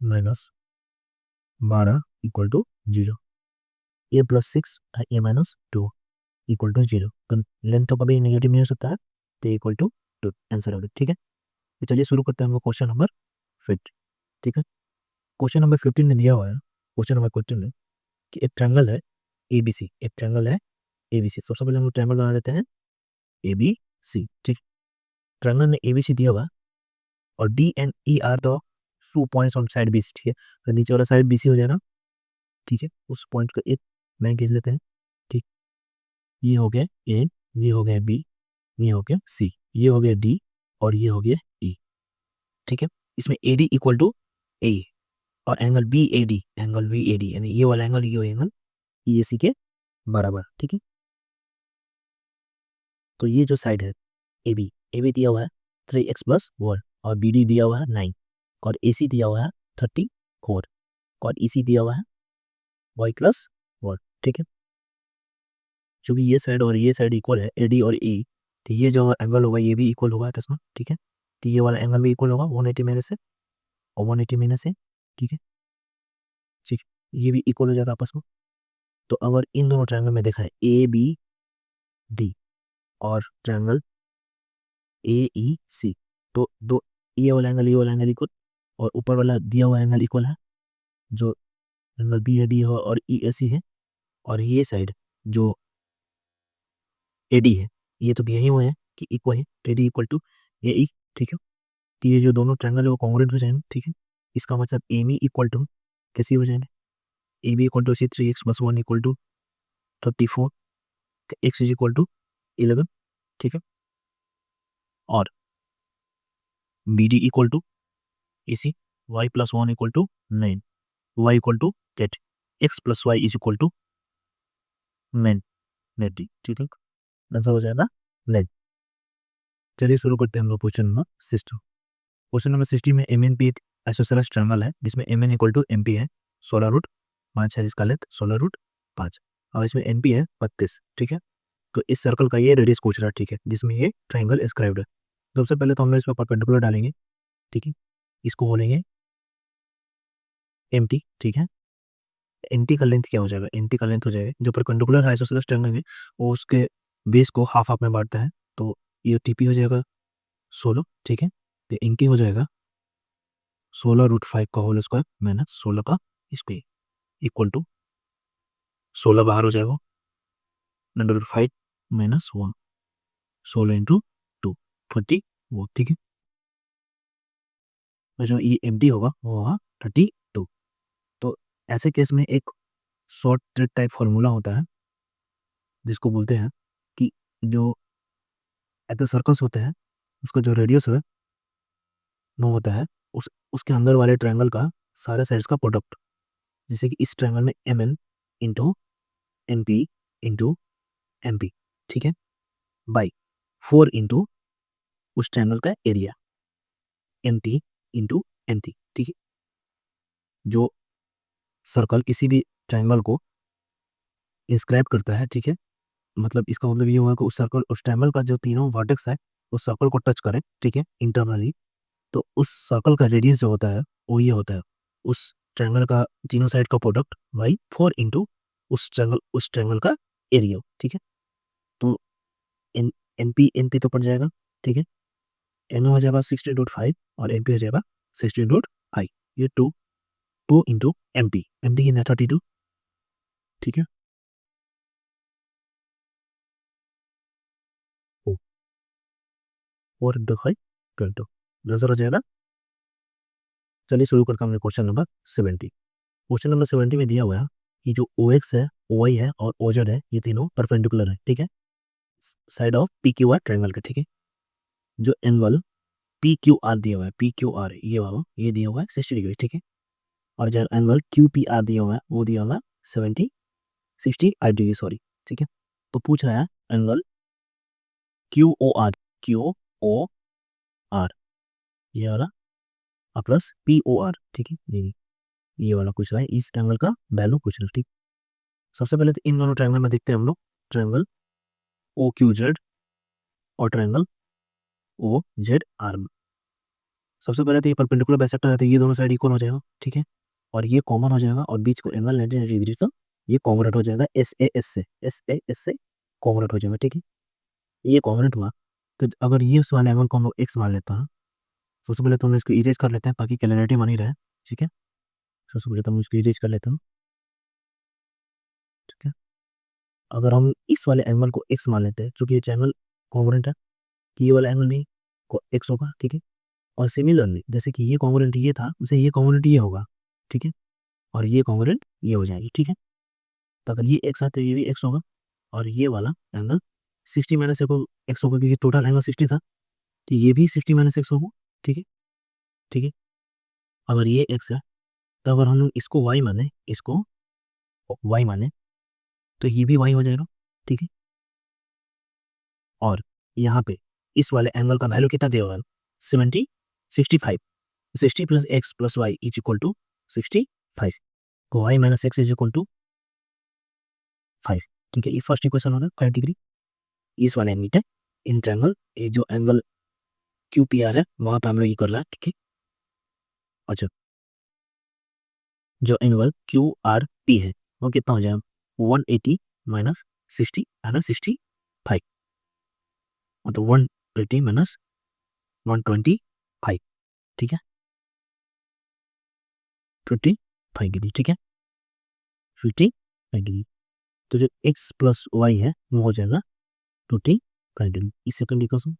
12 equal to 0, a+6 a-2 equal to 0, तो लेंथ तो कभी नेगेटिव नहीं हो सकता है, तो इक्वल टू 2 आंसर होगा, ठीक है। तो चलिए शुरू करते हैं हम लोग क्वेश्चन नंबर 15, ठीक है। क्वेश्चन नंबर 15 में दिया हुआ है, क्वेश्चन नंबर 15 में कि एक ट्रायंगल है एबीसी, एक ट्रायंगल है एबीसी, सबसे पहले हम लोग ट्रायंगल बना लेते हैं एबीसी, ठीक। ट्रायंगल में एबीसी दिया हुआ और D and E are the 2 points on side BC, ठीक है, तो नीचे वाला साइड बीसी हो जाएगा, ठीक है, उस पॉइंट का एक मैं खींच लेते हैं, ठीक, ये हो गया ए, ये हो गया बी, ये हो गया सी, ये हो गया डी और ये हो गया ई, ठीक है। इसमें ए डी इक्वल टू ए और एंगल बी ए डी यानी ये वाला एंगल ये एंगल ए सी के बराबर, ठीक है। तो ये जो साइड है ए बी दिया हुआ है 3x+1 और बी डी दिया हुआ है 9 और ए सी दिया हुआ है 34 और ई सी दिया हुआ है y+1, ठीक है। चूंकि ये साइड और ये साइड इक्वल है ए डी और ई, तो ये जो एंगल होगा ये भी इक्वल होगा आपस में, ठीक है। तो ये वाला एंगल भी इक्वल होगा 180 माइनस से और 180 माइनस से, ठीक है, ठीक, ये भी इक्वल हो जाएगा आपस में। तो अगर इन दोनों ट्रायंगल में देखा है ए बी डी और ट्रायंगल ए ई सी, तो दो ये वाला एंगल इक्वल और ऊपर वाला दिया हुआ एंगल इक्वल है, जो एंगल बी ए डी हो और ई ए सी है, और ये साइड जो ए डी है ये तो दिया ही हुआ है कि इक्वल है, ए डी इक्वल टू ए ई, ठीक है। तो ये जो दोनों ट्रायंगल है वो कॉन्ग्रुएंट हो जाएंगे, ठीक है। इसका मतलब ए बी इक्वल टू कैसे हो जाएंगे, A B equal to 3x+1 equal to 34, x is equal to 11, ठीक है, और B D equal to A C y+1 equal to 9, y equal to 8, x+y is equal to 9 नेट डी, ठीक है, answer हो जाएगा 9। चलिए शुरू करते हैं हम लोग क्वेश्चन नंबर 16। क्वेश्चन नंबर 16 में एम एन पी एक आइसोसेलेस ट्रायंगल है जिसमें M N equal to M P है 16√5 है, जिसका लेंथ 16√5 और इसमें एन पी है 32, ठीक है। तो इस सर्कल का ये रेडियस पूछ रहा है, ठीक है, जिसमें ये ट्रायंगल एस्क्राइब्ड है। सबसे पहले तो हम लोग इसमें परपेंडिकुलर डालेंगे, ठीक है, इसको बोलेंगे एम टी, ठीक है। एन टी का लेंथ क्या हो जाएगा, एन टी का लेंथ हो जाएगा जो परपेंडिकुलर आइसोसेलेस ट्रायंगल है वो उसके बेस को हाफ हाफ में बांटता है, तो ये टी पी हो जाएगा 16, ठीक है। तो एन टी हो जाएगा 16√5 का होल स्क्वायर माइनस 16 का स्क्वायर इक्वल टू 16 बाहर हो जाएगा, √5 माइनस 1, 16 इंटू 2 40 वो, ठीक है। तो जो ये एम टी होगा वो होगा 32। तो ऐसे केस में एक शॉर्ट ट्रिक टाइप फॉर्मूला होता है जिसको बोलते हैं कि जो एट सर्कल्स होते हैं उसका जो रेडियस है वो होता है उसके अंदर वाले ट्रायंगल का सारे साइड्स का प्रोडक्ट। जैसे कि इस ट्रायंगल में M N into M P into M P, ठीक है, बाई 4 इंटू उस ट्रायंगल का area M T into M T, ठीक है। जो सर्कल किसी भी ट्रायंगल को इंस्क्राइब करता है, ठीक है, मतलब इसका मतलब ये हुआ कि उस सर्कल उस ट्रायंगल का जो तीनों वर्टेक्स है उस सर्कल को टच करें, ठीक है, इंटरनली, तो उस सर्कल का रेडियस जो होता है वो ये होता है उस ट्रायंगल का तीनों साइड का प्रोडक्ट बाई 4 इंटू उस ट्रायंगल का एरिया, ठीक है। तो एन एम पी तो पड़ जाएगा, ठीक है, एन हो जाएगा 16.5 और एम पी हो जाएगा 16.5। ये टू इंटू एम पी कितना 32, ठीक है, 4 इंटू 5 22 नजर हो जाएगा। चलिए शुरू करते हैं हमने क्वेश्चन नंबर 70। क्वेश्चन नंबर 70 में दिया हुआ है कि जो ओ एक्स है, ओ वाई है और ओ जेड है ये तीनों परपेंडिकुलर है, ठीक है, side of P Q are triangle के, ठीक है। जो एंगल पी क्यू आर दिया हुआ है, पी क्यू आर ये वाला ये दिया हुआ है 60 डिग्री, ठीक है, और जो एंगल क्यू पी आर दिया हुआ है वो दिया हुआ है 68 डिग्री, सॉरी, ठीक है। तो पूछ रहा है एंगल क्यू ओ आर ये वाला प्लस पी ओ आर, ठीक है, ये वाला पूछ रहा है, इस एंगल का वैल्यू पूछ रहा है, ठीक। सबसे पहले तो इन दोनों ट्रायंगल में देखते हैं हम लोग, ट्रायंगल ओ क्यू जेड और ट्रायंगल ओ जेड आर। सबसे पहले तो ये परपेंडिकुलर बाइसेक्टर है तो ये दोनों साइड इक्वल हो जाएगा, ठीक है, और ये कॉमन हो जाएगा और बीच को एंगल 90 डिग्री तो ये कॉन्ग्रेट हो जाएगा एस से कॉन्ग्रेट हो जाएगा, ठीक है। ये कॉन्ग्रेट हुआ तो अगर ये उस वाले एंगल को हम लोग एक्स मान लेता है, सबसे पहले तो हम इसको इरेज कर लेते हैं ताकि क्लैरिटी बनी रहे, ठीक है। सबसे पहले तो हम इसको इरेज कर लेते हैं, ठीक है। अगर हम इस वाले एंगल को एक्स मान लेते हैं चूंकि ये एंगल कॉन्ग्रेंट है कि ये वाला एंगल भी एक्स होगा, ठीक है। और सिमिलरली जैसे कि ये कॉन्ग्रेंट ये था उसे ये कॉन्ग्रेंट ये होगा, ठीक है, और ये कॉन्ग्रेंट ये हो जाएगी, ठीक है। तो अगर ये एक्स है तो ये भी एक्स होगा और ये वाला एंगल 60 माइनस एक्स होगा क्योंकि टोटल एंगल 60 था तो ये भी 60 माइनस एक्स होगा, ठीक है, ठीक है। अगर ये एक्स है तो अगर हम लोग इसको वाई माने, इसको वाई माने तो ये भी वाई हो जाएगा, ठीक है। और यहाँ पे इस वाले एंगल का वैल्यू कितना दिया हुआ है 65 60 plus x plus y is equal to 65, तो y minus x is equal to 5, ठीक है। ये फर्स्ट इक्वेशन होगा 5 डिग्री इस वाले एंगल पे इन ट्रायंगल ये जो एंगल क्यू पी आर है वहां पे हम लोग ये कर रहा है, ठीक है। अच्छा जो एंगल क्यू आर पी है वो कितना हो जाएगा 180 माइनस 60 माइनस 65, मतलब 180 माइनस 125, ठीक है, 55 डिग्री, ठीक है, 55 डिग्री। तो जो x प्लस वाई है वो हो जाएगा 55 डिग्री। इस सेकंड इक्वेशन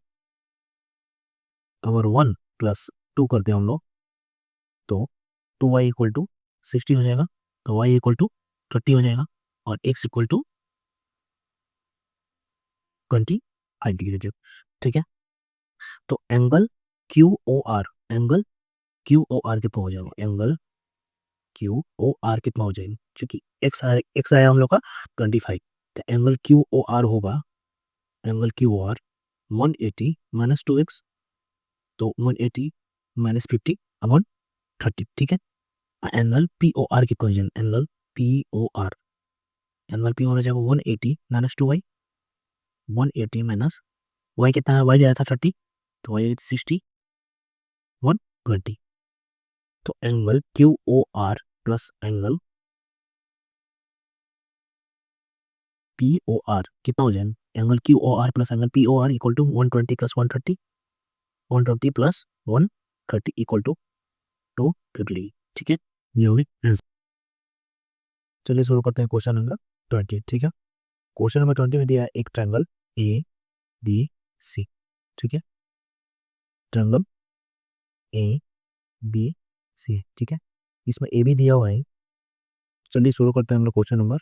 अगर 1 प्लस 2 करते हैं हम लोग तो 2y इक्वल टू 60 हो जाएगा, तो y इक्वल टू 30 हो जाएगा और x इक्वल टू 25 डिग्री हो जाएगा, ठीक है। तो angle angle Q O R कितना हो जाएगा, एंगल क्यू ओ आर कितना हो जाएगा क्योंकि एक्स आया हम लोग का 25, तो एंगल क्यू ओ आर होगा angle Q O R 180 minus 2x, तो 180 माइनस 50 अपॉन 30, ठीक है। एंगल पी ओ आर कितना हो जाएगा, एंगल पी हो जाएगा 180 माइनस 2y, 180 माइनस वाई कितना है, वाई दिया था 30 तो वाई 60 120, तो angle Q O R plus angle P O R कितना हो जाएगा, angle Q O R plus angle P O R equal to 120 plus 130, 120 plus 130 equal to 250, ठीक है। ये होगी आंसर। चलिए शुरू करते हैं क्वेश्चन नंबर 20, ठीक है। क्वेश्चन नंबर 20 में दिया है एक ट्रायंगल ए बी सी, ठीक है, ट्रायंगल ए बी सी, ठीक है। इसमें ए भी दिया हुआ है। चलिए शुरू करते हैं हम लोग क्वेश्चन नंबर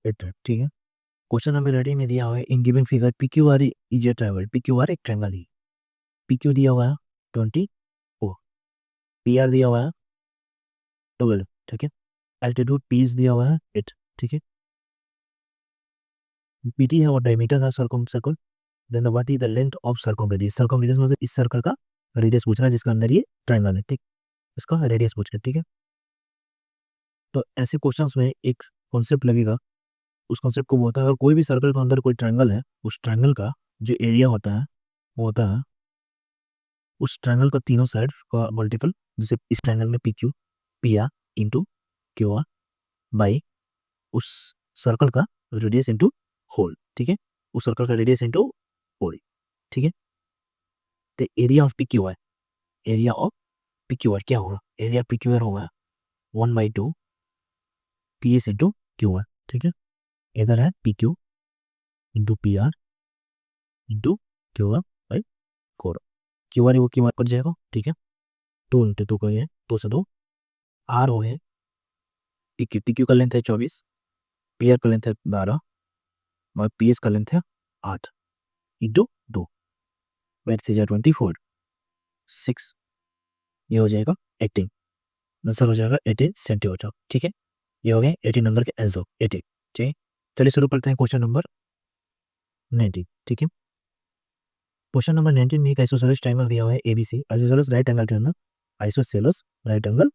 8, ठीक है। क्वेश्चन नंबर 8 में दिया हुआ है in given figure P Q are is a triangle. P Q are एक ट्रायंगल है। पी क्यू दिया हुआ है 24, पी आर दिया हुआ है 12, ठीक है। एल्टीट्यूड पीस दिया हुआ है 8, ठीक है। पीटी है और डायमीटर है circle. Then what is the length of circumference. Circumference मतलब इस सर्कल का रेडियस पूछ रहा है जिसके अंदर ये ट्रायंगल है, ठीक। इसका रेडियस पूछ रहा है, ठीक है। तो ऐसे क्वेश्चंस में एक कॉन्सेप्ट लगेगा, उस कॉन्सेप्ट को बोलता है अगर कोई भी सर्कल के अंदर कोई ट्रायंगल है, उस ट्रायंगल का जो एरिया होता है वो होता है उस ट्रायंगल का तीनों साइड का मल्टीपल। जैसे इस ट्रायंगल में P Q, P are into Q R by उस सर्कल का रेडियस इंटू होल, ठीक है। उस सर्कल का रेडियस इंटू होल, ठीक है। तो area of P Q are, area of P Q are क्या होगा? एरिया पी क्यू आर होगा 1/2 P S into Q R, ठीक है। इधर है P Q into P R into Q R by 4। Q R वो क्यू आर कट जाएगा, ठीक है। 2 इंटू 2 का ये 2 से 2 आर हो गए। पी क्यू का लेंथ है 24, पी आर का लेंथ है 12 और पी एस का लेंथ है 8 इंटू 2 वेट से 24 6, ये हो जाएगा 18, आंसर हो जाएगा 18 सेंटीमीटर, ठीक है। ये हो गए 18 नंबर के आंसर 18, ठीक है। चलिए शुरू करते हैं क्वेश्चन नंबर 19, ठीक है। क्वेश्चन नंबर 19 में एक आइसोसेलेस ट्रायंगल दिया हुआ है ABC. Isosceles right angle triangle, isosceles right angle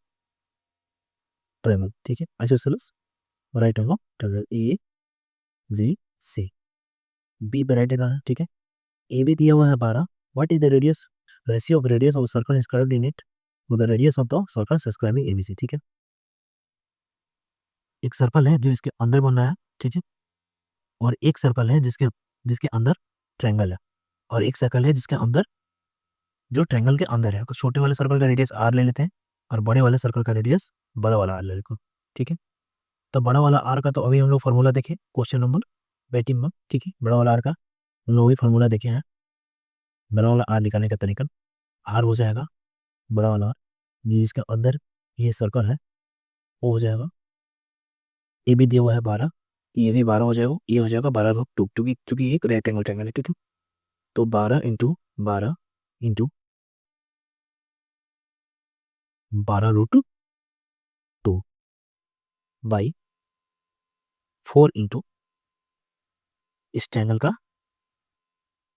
triangle, ठीक है। Isosceles right angle triangle A B C, B पे राइट एंगल, ठीक है। ए बी दिया हुआ है 12। What is the radius, ratio of radius of circle inscribed in it with the radius of the circle subscribing ABC, ठीक है। एक circle है जो इसके अंदर बन रहा है, ठीक है। और एक सर्कल है जिसके जिसके अंदर ट्रायंगल है, और एक सर्कल है जिसके अंदर जो ट्रायंगल के अंदर है। तो छोटे वाले सर्कल का रेडियस आर ले लेते हैं और बड़े वाले सर्कल का रेडियस बड़ा वाला आर ले लेते हैं, ठीक है। तो बड़ा वाला आर का तो अभी हम लोग फार्मूला देखें क्वेश्चन नंबर 18 में, ठीक है। बड़ा वाला आर का हम लोग भी फार्मूला देखे हैं। बड़ा वाला आर निकालने का तरीका, आर हो जाएगा बड़ा वाला आर जिसके अंदर ये सर्कल है वो हो जाएगा ए भी दिया हुआ है 12, ये भी 12 हो जाएगा, ये हो जाएगा 12/2 क्योंकि चूंकि एक रेक्टेंगल ट्रायंगल है, ठीक है। तो 12 इंटू 12 इंटू 12√2 बाई 4 इंटू इस ट्रायंगल का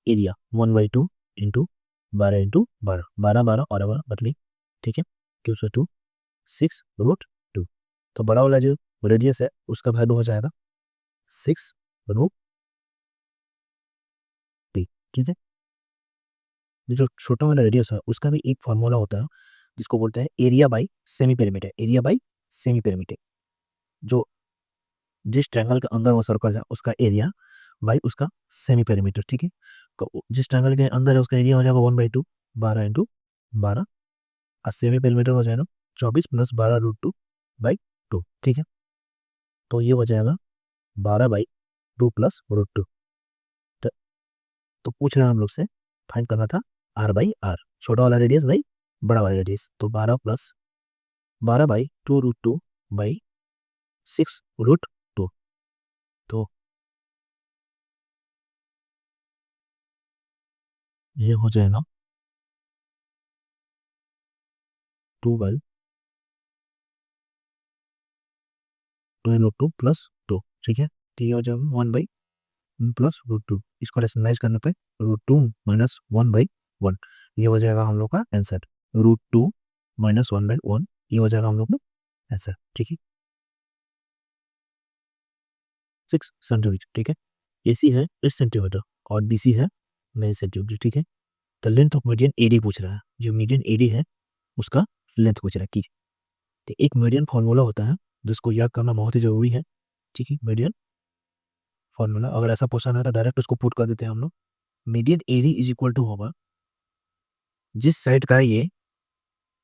एरिया 1/2 इंटू 12 इंटू 12, 12 12 और 12 बदली, ठीक है। क्यू से 2 6√2। तो बड़ा वाला जो रेडियस है उसका वैल्यू हो जाएगा 6√p, ठीक है। जो छोटा वाला रेडियस है उसका भी एक फार्मूला होता है जिसको बोलते हैं area by semi perimeter. Area by semi perimeter, जो जिस ट्रायंगल के अंदर वो सर्कल है उसका एरिया बाई उसका सेमी पेरीमीटर, ठीक है। तो जिस ट्रायंगल के अंदर है उसका एरिया हो जाएगा 1/2 12 इंटू 12 और सेमी पेरीमीटर हो जाएगा 24 प्लस 12√2/2, ठीक है। तो ये हो जाएगा 12/2 प्लस √2। तो, तो पूछ रहे हैं हम लोग से फाइंड करना था r/r, छोटा वाला रेडियस बाई बड़ा वाला रेडियस। तो 12 प्लस 12/2√2/6√2, तो ये हो जाएगा 2/2 प्लस 2, ठीक है। तो ये हो जाएगा 1/+ √2। इसको रेशनलाइज करने पे √2 माइनस 1/1, ये हो जाएगा हम लोग का आंसर। √2 माइनस 1/1 ये हो जाएगा हम लोग का आंसर, ठीक है। 6 सेंटीमीटर, ठीक है। एसी है 8 सेंटीमीटर और बीसी है 9 सेंटीमीटर, ठीक है। तो लेंथ ऑफ मीडियन एडी पूछ रहा है, जो मीडियन एडी है उसका लेंथ पूछ रहा है, ठीक है। तो एक मीडियन फॉर्मूला होता है जिसको याद करना बहुत ही जरूरी है, ठीक है। मीडियन फॉर्मूला अगर ऐसा क्वेश्चन है तो डायरेक्ट उसको पुट कर देते हैं हम लोग। Median AD is equal to होगा जिस साइड का ये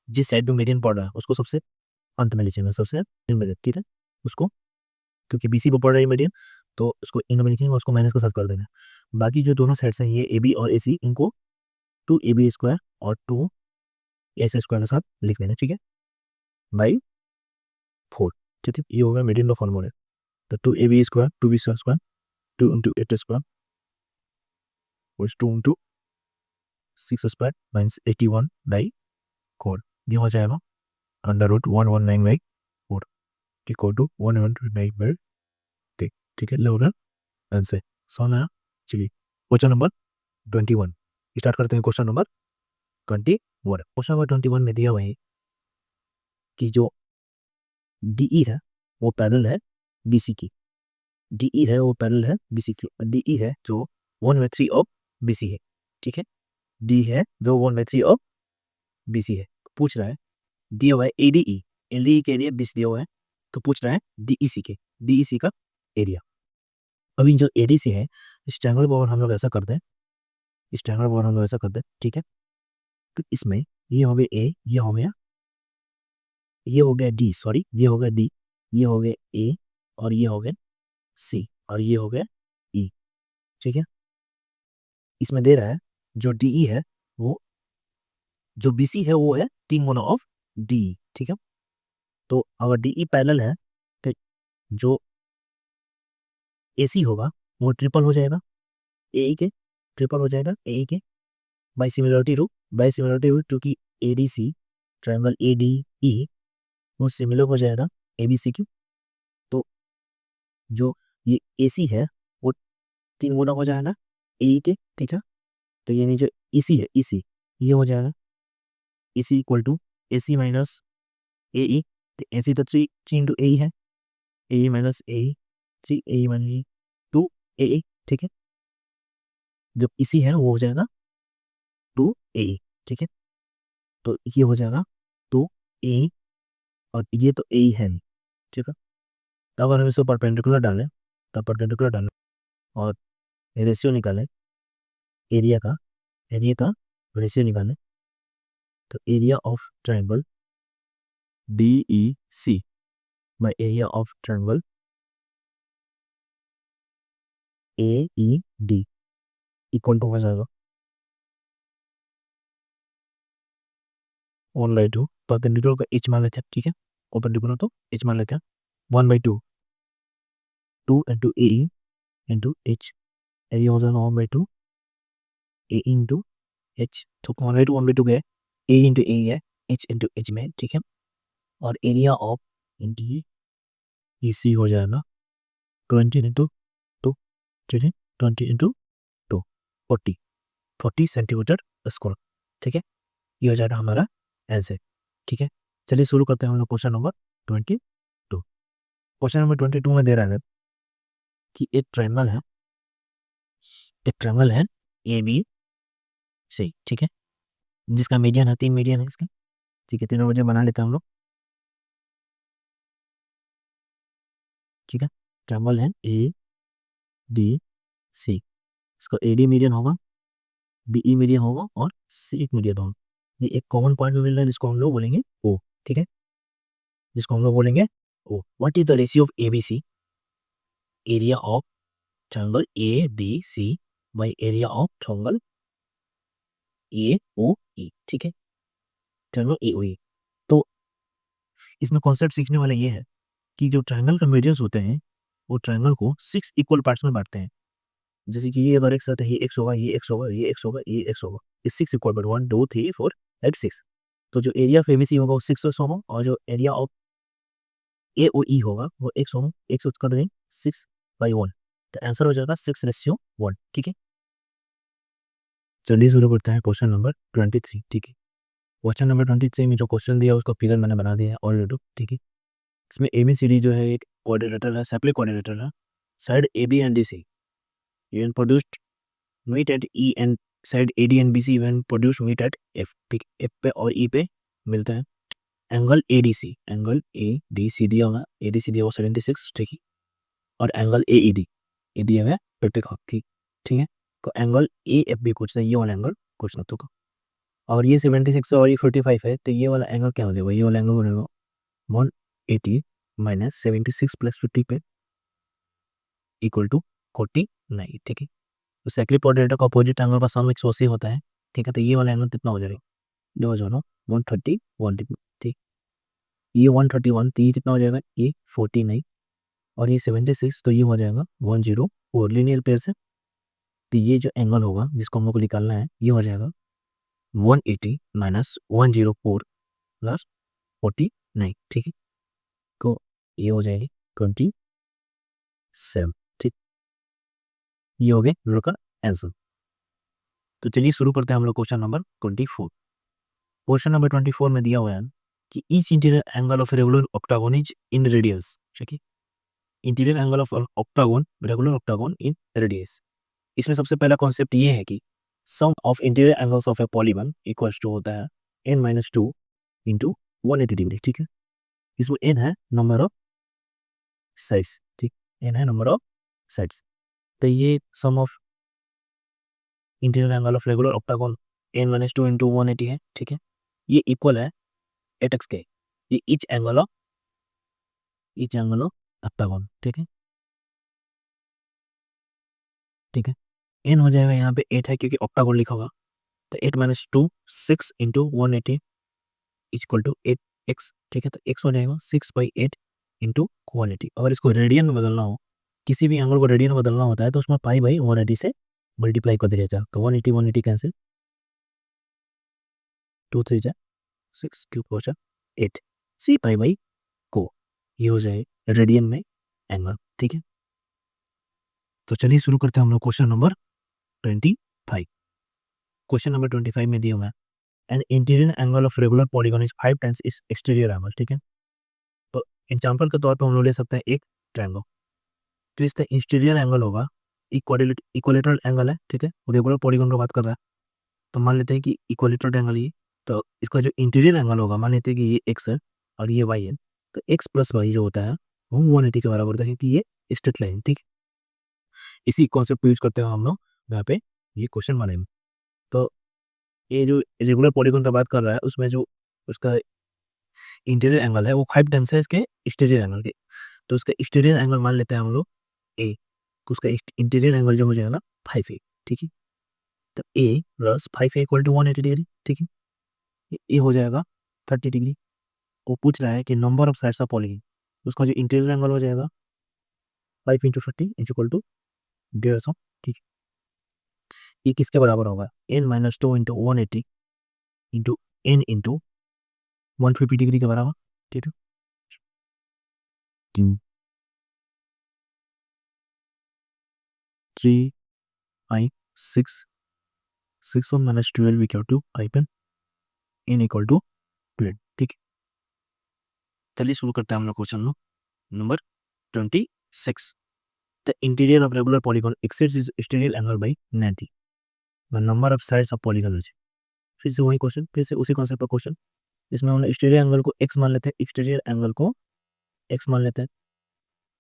जिस साइड में मीडियन पड़ रहा है उसको सबसे अंत में लिखेंगे, सबसे end में, ठीक है। उसको क्योंकि बीसी पर पड़ रही है मीडियन तो उसको एंड में लिखेंगे, उसको माइनस का साथ कर देना। बाकी जो दोनों साइड्स हैं ये ए बी और ए सी, इनको 2ab² और 2 एस स्क्वायर के साथ लिख लेना, ठीक है, बाई 4, ठीक है। ये होगा मीडियन लो फॉर्मूला। तो 2ab square 2b square 2 into 8 square 2 into 6 square minus 81 by 4, ये हो जाएगा under root 119 by 4 equal to 119 by 3, ठीक है। लोग आंसर सॉल्व है। चलिए क्वेश्चन नंबर 21 स्टार्ट करते हैं। क्वेश्चन नंबर 21, क्वेश्चन नंबर 21 में दिया हुआ है कि जो DE है वो पैरेलल है BC की। DE है वो पैरेलल है BC की। DE है जो 1/3 ऑफ BC है, ठीक है। D है जो 1/3 ऑफ BC है। पूछ रहा है दिया हुआ है ADE, ADE के एरिया 20 दिया हुआ है, तो पूछ रहा है DEC के, DEC का एरिया। अभी जो ADC है इस ट्रायंगल को हम लोग ऐसा करते हैं, इस ट्रायंगल को हम लोग ऐसा करते हैं, ठीक है। तो इसमें ये हो गया A, ये हो गया D, सॉरी ये हो गया D, ये हो गया A और ये हो गया C और ये हो गया E, ठीक है। इसमें दे रहा है जो DE है वो, जो BC है वो है 3 गुना ऑफ DE, ठीक है। तो अगर DE पैरेलल है तो जो AC होगा वो ट्रिपल हो जाएगा AE के, ट्रिपल हो जाएगा AE के बाय सिमिलरिटी रूल, क्योंकि ADC ट्रायंगल ADE वो सिमिलर हो जाएगा ABC की। तो जो ये AC है वो 3 गुना हो जाएगा AE के, ठीक है। तो ये नीचे EC है, EC ये हो जाएगा EC equal to AC minus AE, तो AC तो 3 इंटू AE है, AE minus AE 3 AE minus 2 AE, ठीक है। जो EC है वो हो जाएगा 2 AE, ठीक है। तो ये हो जाएगा 2 AE और ये तो AE है नहीं, ठीक है। तो अगर हम इसको परपेंडिकुलर डालें, तब परपेंडिकुलर डालें और रेशियो निकालें एरिया का, रेशियो निकालें, तो area of triangle DEC by area of triangle AED equal to हो जाएगा 1/2, परपेंडिकुलर का h मान लेते हैं, ठीक है। परपेंडिकुलर तो h मान लेते हैं 1/2, 2 into AE into h, area हो जाएगा 1/2 AE इंटू h, तो 1/2 गए A इंटू AE है h इंटू h में, ठीक है। और एरिया ऑफ DEC हो जाएगा 20 इंटू 2, ठीक है, 20 इंटू 2 40 सेंटीमीटर स्क्वायर, ठीक है। ये हो जाएगा हमारा आंसर, ठीक है। चलिए शुरू करते हैं हम लोग क्वेश्चन नंबर 22। क्वेश्चन नंबर 22 में दे रहा है कि एक ट्रायंगल है AB से, ठीक है, जिसका मीडियन है 3 मीडियन है इसका, ठीक है। तीनों वजह बना लेते हैं हम लोग, ठीक है। ट्रायंगल है ABC, इसका AD मीडियन होगा, BE मीडियन होगा और C मीडियन होगा। ये एक कॉमन पॉइंट में मिल रहा है जिसको हम लोग बोलेंगे O, ठीक है, जिसको हम लोग बोलेंगे O। What is the ratio of ABC, area of triangle ADC bye area of triangle AOE, ठीक है, ट्रायंगल AOE। तो इसमें कॉन्सेप्ट सीखने वाला ये है कि जो ट्रायंगल का मीडियंस होते हैं वो ट्रायंगल को 6 इक्वल पार्ट्स में बांटते हैं। जैसे कि ये अगर एक साथ है, ये एक्स होगा, ये एक्स होगा, ये एक्स होगा, ये एक्स होगा, इस 6 इक्वल पार्ट 1 2 3 4 5 6। तो जो एरिया ऑफ ABC होगा वो 6 होगा और जो एरिया ऑफ AOE होगा वो एक्स होगा, एक्स कर देंगे 6/1, तो आंसर हो जाएगा 6:1, ठीक है। चलिए शुरू करते हैं क्वेश्चन नंबर 23, ठीक है। क्वेश्चन नंबर 23 में जो क्वेश्चन दिया उसका फिगर मैंने बना दिया है ऑलरेडी, ठीक है। इसमें ABCD जो है एक कोऑर्डिनेटर है, सेपरेट कोऑर्डिनेटर है, side AB and DC when produced meet at E and side AD and BC when produced meet at F, ठीक, F पे और E पे मिलता है। एंगल ADC दिया हुआ, ADC दिया हुआ 76, ठीक है। और एंगल AED ये दिया हुआ है 55, ठीक है। तो एंगल AFB कुछ नहीं, ये वाला एंगल कुछ ना, तो और ये 76 और ये 45 है, तो ये वाला एंगल क्या हो जाएगा, ये वाला एंगल बनेगा 180 माइनस 76 प्लस 50 पे इक्वल टू 49, ठीक है। तो सेकंड कोऑर्डिनेटर का अपोजिट एंगल का सम 180 होता है, ठीक है। तो ये वाला एंगल कितना हो जाएगा, जो हो जाएगा 131 डिग्री, ठीक। ये 131, तो ये कितना हो जाएगा, ये 49 और ये 76, तो ये हो जाएगा 104 लीनियर पेयर से। तो ये जो एंगल होगा जिसको हम लोग को निकालना है, ये हो जाएगा 180 माइनस 104 प्लस 49, ठीक है। तो ये हो जाएगी 27, ठीक। ये हो गए हम लोग का आंसर। तो चलिए शुरू करते हैं हम लोग क्वेश्चन नंबर 24। क्वेश्चन नंबर 24 में दिया हुआ है कि each interior angle of regular octagon is in radius. ठीक है, interior angle of octagon, regular octagon in radius. इसमें सबसे पहला कॉन्सेप्ट ये है कि sum of interior angles of a polygon equals to होता है n-2 इंटू 180 डिग्री। ठीक है, इसमें n है नंबर ऑफ साइड्स, ठीक, n है नंबर ऑफ साइड्स। तो ये sum of interior angle of regular octagon n-2 into 180 है। ठीक है, ये इक्वल है 8x के, ये ईच एंगल ऑफ ऑक्टागोन। ठीक है, ठीक है, n हो जाएगा यहाँ पे 8 है क्योंकि ऑक्टागोन लिखा होगा, तो 8-2 6 इंटू 180 इक्वल टू 8x। ठीक है, तो x हो जाएगा 6/8 इंटू 180। अगर इसको रेडियन में बदलना हो, किसी भी एंगल को रेडियन में बदलना होता है तो उसमें पाई/180 से मल्टीप्लाई कर दिया जाए। तो 180 कैंसिल, 2 3 जा 6 क्यूब हो जाए 8 सी पाई/, को ये हो जाए रेडियन में एंगल। ठीक है, तो चलिए शुरू करते हैं हम लोग क्वेश्चन नंबर 25। क्वेश्चन नंबर 25 में दिया हुआ है an interior angle of regular polygon is 5 times इस एक्सटीरियर एंगल। ठीक है, तो एग्जाम्पल के तौर पर हम लोग ले सकते हैं एक ट्रायंगल, तो इसका इंटीरियर एंगल होगा इक्वलेटरल एंगल है। ठीक है, रेगुलर पॉलीगन की बात कर रहा है, तो मान लेते हैं कि इक्वलेटरल एंगल ये, तो इसका जो इंटीरियर एंगल होगा मान लेते हैं कि ये एक्स है और ये वाई है, तो एक्स प्लस वाई जो होता है वो 180 के बराबर होता है क्योंकि ये स्ट्रेट लाइन। ठीक, इसी कॉन्सेप्ट को यूज करते हुए हम लोग यहाँ पे ये क्वेश्चन बनाएंगे। तो ये जो रेगुलर पॉलीगन का बात कर रहा है उसमें जो उसका इंटीरियर एंगल है वो 5 टाइम्स है इसके एक्सटीरियर एंगल के, तो उसका एक्सटीरियर एंगल मान लेते हैं हम लोग ए, तो उसका इंटीरियर एंगल जो हो जाएगा ना 5A। ठीक है, तो A plus 5A equal to 180 degree. ठीक है, ये हो जाएगा 30 डिग्री। वो पूछ रहा है कि number of sides of polygon, उसका जो इंटीरियर एंगल हो जाएगा 5 इंटू 30 इज इक्वल टू 150। ठीक है, ये किसके बराबर होगा, n-2 into 180 into n into 150 degree के बराबर। ठीक है, 3 5 6 6 1 minus 12 equal to hyphen n equal to 12। ठीक है, चलिए शुरू करते हैं हम लोग question number 26। The interior of regular polygon exceeds is exterior angle by 90, the number of sides of polygon is. फिर से वही क्वेश्चन, फिर से उसी कॉन्सेप्ट का क्वेश्चन। इसमें हम एक्सटीरियर एंगल को x मान लेते हैं, एक्सटीरियर एंगल को x मान लेते हैं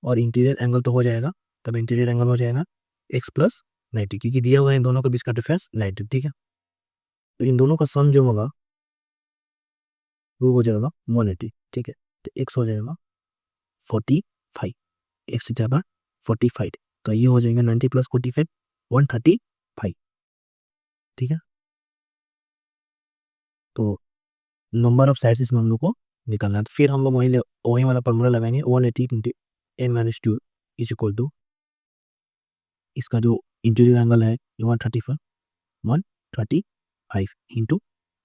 और इंटीरियर एंगल तो हो जाएगा, तब इंटीरियर एंगल हो जाएगा x प्लस 90 क्योंकि दिया हुआ है इन दोनों के बीच का डिफरेंस 90। ठीक है, तो इन दोनों का सम जो होगा वो हो जाएगा 180। ठीक है, तो x हो जाएगा 45, x हो जाएगा 45, तो ये हो जाएगा 90 प्लस 45 135। ठीक है, तो नंबर ऑफ साइड्स इसमें हम लोग को निकालना है, तो फिर हम लोग वही वाला फॉर्मूला लगाएंगे 180 into n-2 is equal to इसका जो इंटीरियर एंगल है 135 इंटू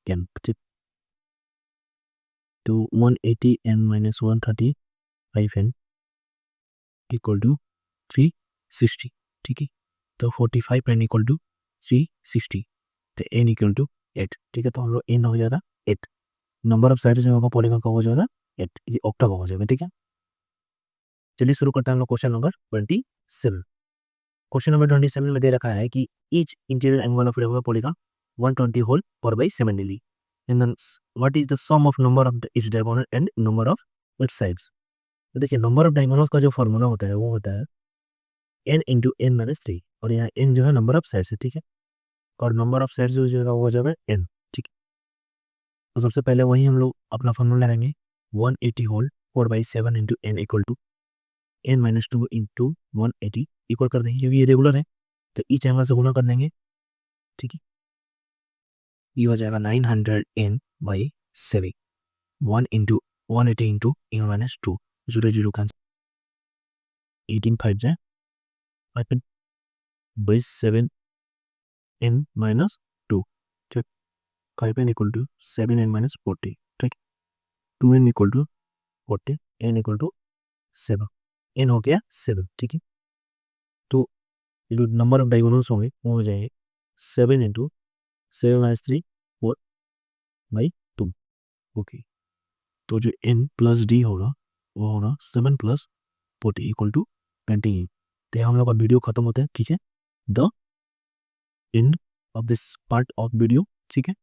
10। तो 180 n-135 n इक्वल टू 360। ठीक है, तो 45 n इक्वल टू 360, तो n इक्वल टू 8। ठीक है, तो हम लोग n हो जाएगा 8, नंबर ऑफ साइड्स जो होगा पॉलीगन का हो जाएगा 8, ये ऑक्टागन हो जाएगा। ठीक है, चलिए शुरू करते हैं हम लोग क्वेश्चन नंबर 27। क्वेश्चन नंबर 27 में दे रखा है कि each interior angle of regular polygon 120 whole 4/7 degree, and then what is the sum of number of each diagonal and number of its sides. तो देखिए नंबर ऑफ डायगोनल्स का जो formula होता है वो होता है n इंटू n-3, और यहाँ n जो है नंबर ऑफ साइड्स है। ठीक है, और नंबर ऑफ साइड्स जो है वो हो जाएगा n। ठीक है, तो सबसे पहले वही हम लोग अपना फॉर्मूला लगाएंगे 180 whole 4/7 into n equal to n-2 into 180 equal कर देंगे क्योंकि ये रेगुलर है, तो ईच एंगल से गुना कर देंगे। ठीक है, ये हो जाएगा 900 n/7 7 1 into 180 into n minus 2 0 0 cancel 18 5 जाए 5 by 7 n minus 2 ठीक 5n equal to 7n minus 40 ठीक 2n equal to 40 n equal to 7 n हो गया 7 ठीक है तो ये नंबर ऑफ डायगोनल्स होंगे वो हो जाएंगे 7 इंटू 7 माइनस 3 4 बाई 2 ओके तो जो n प्लस डी होगा वो होगा 7 प्लस 40 इक्वल टू 28 तो हम लोग का वीडियो खत्म होता है ठीक है the end of this part of video ठीक है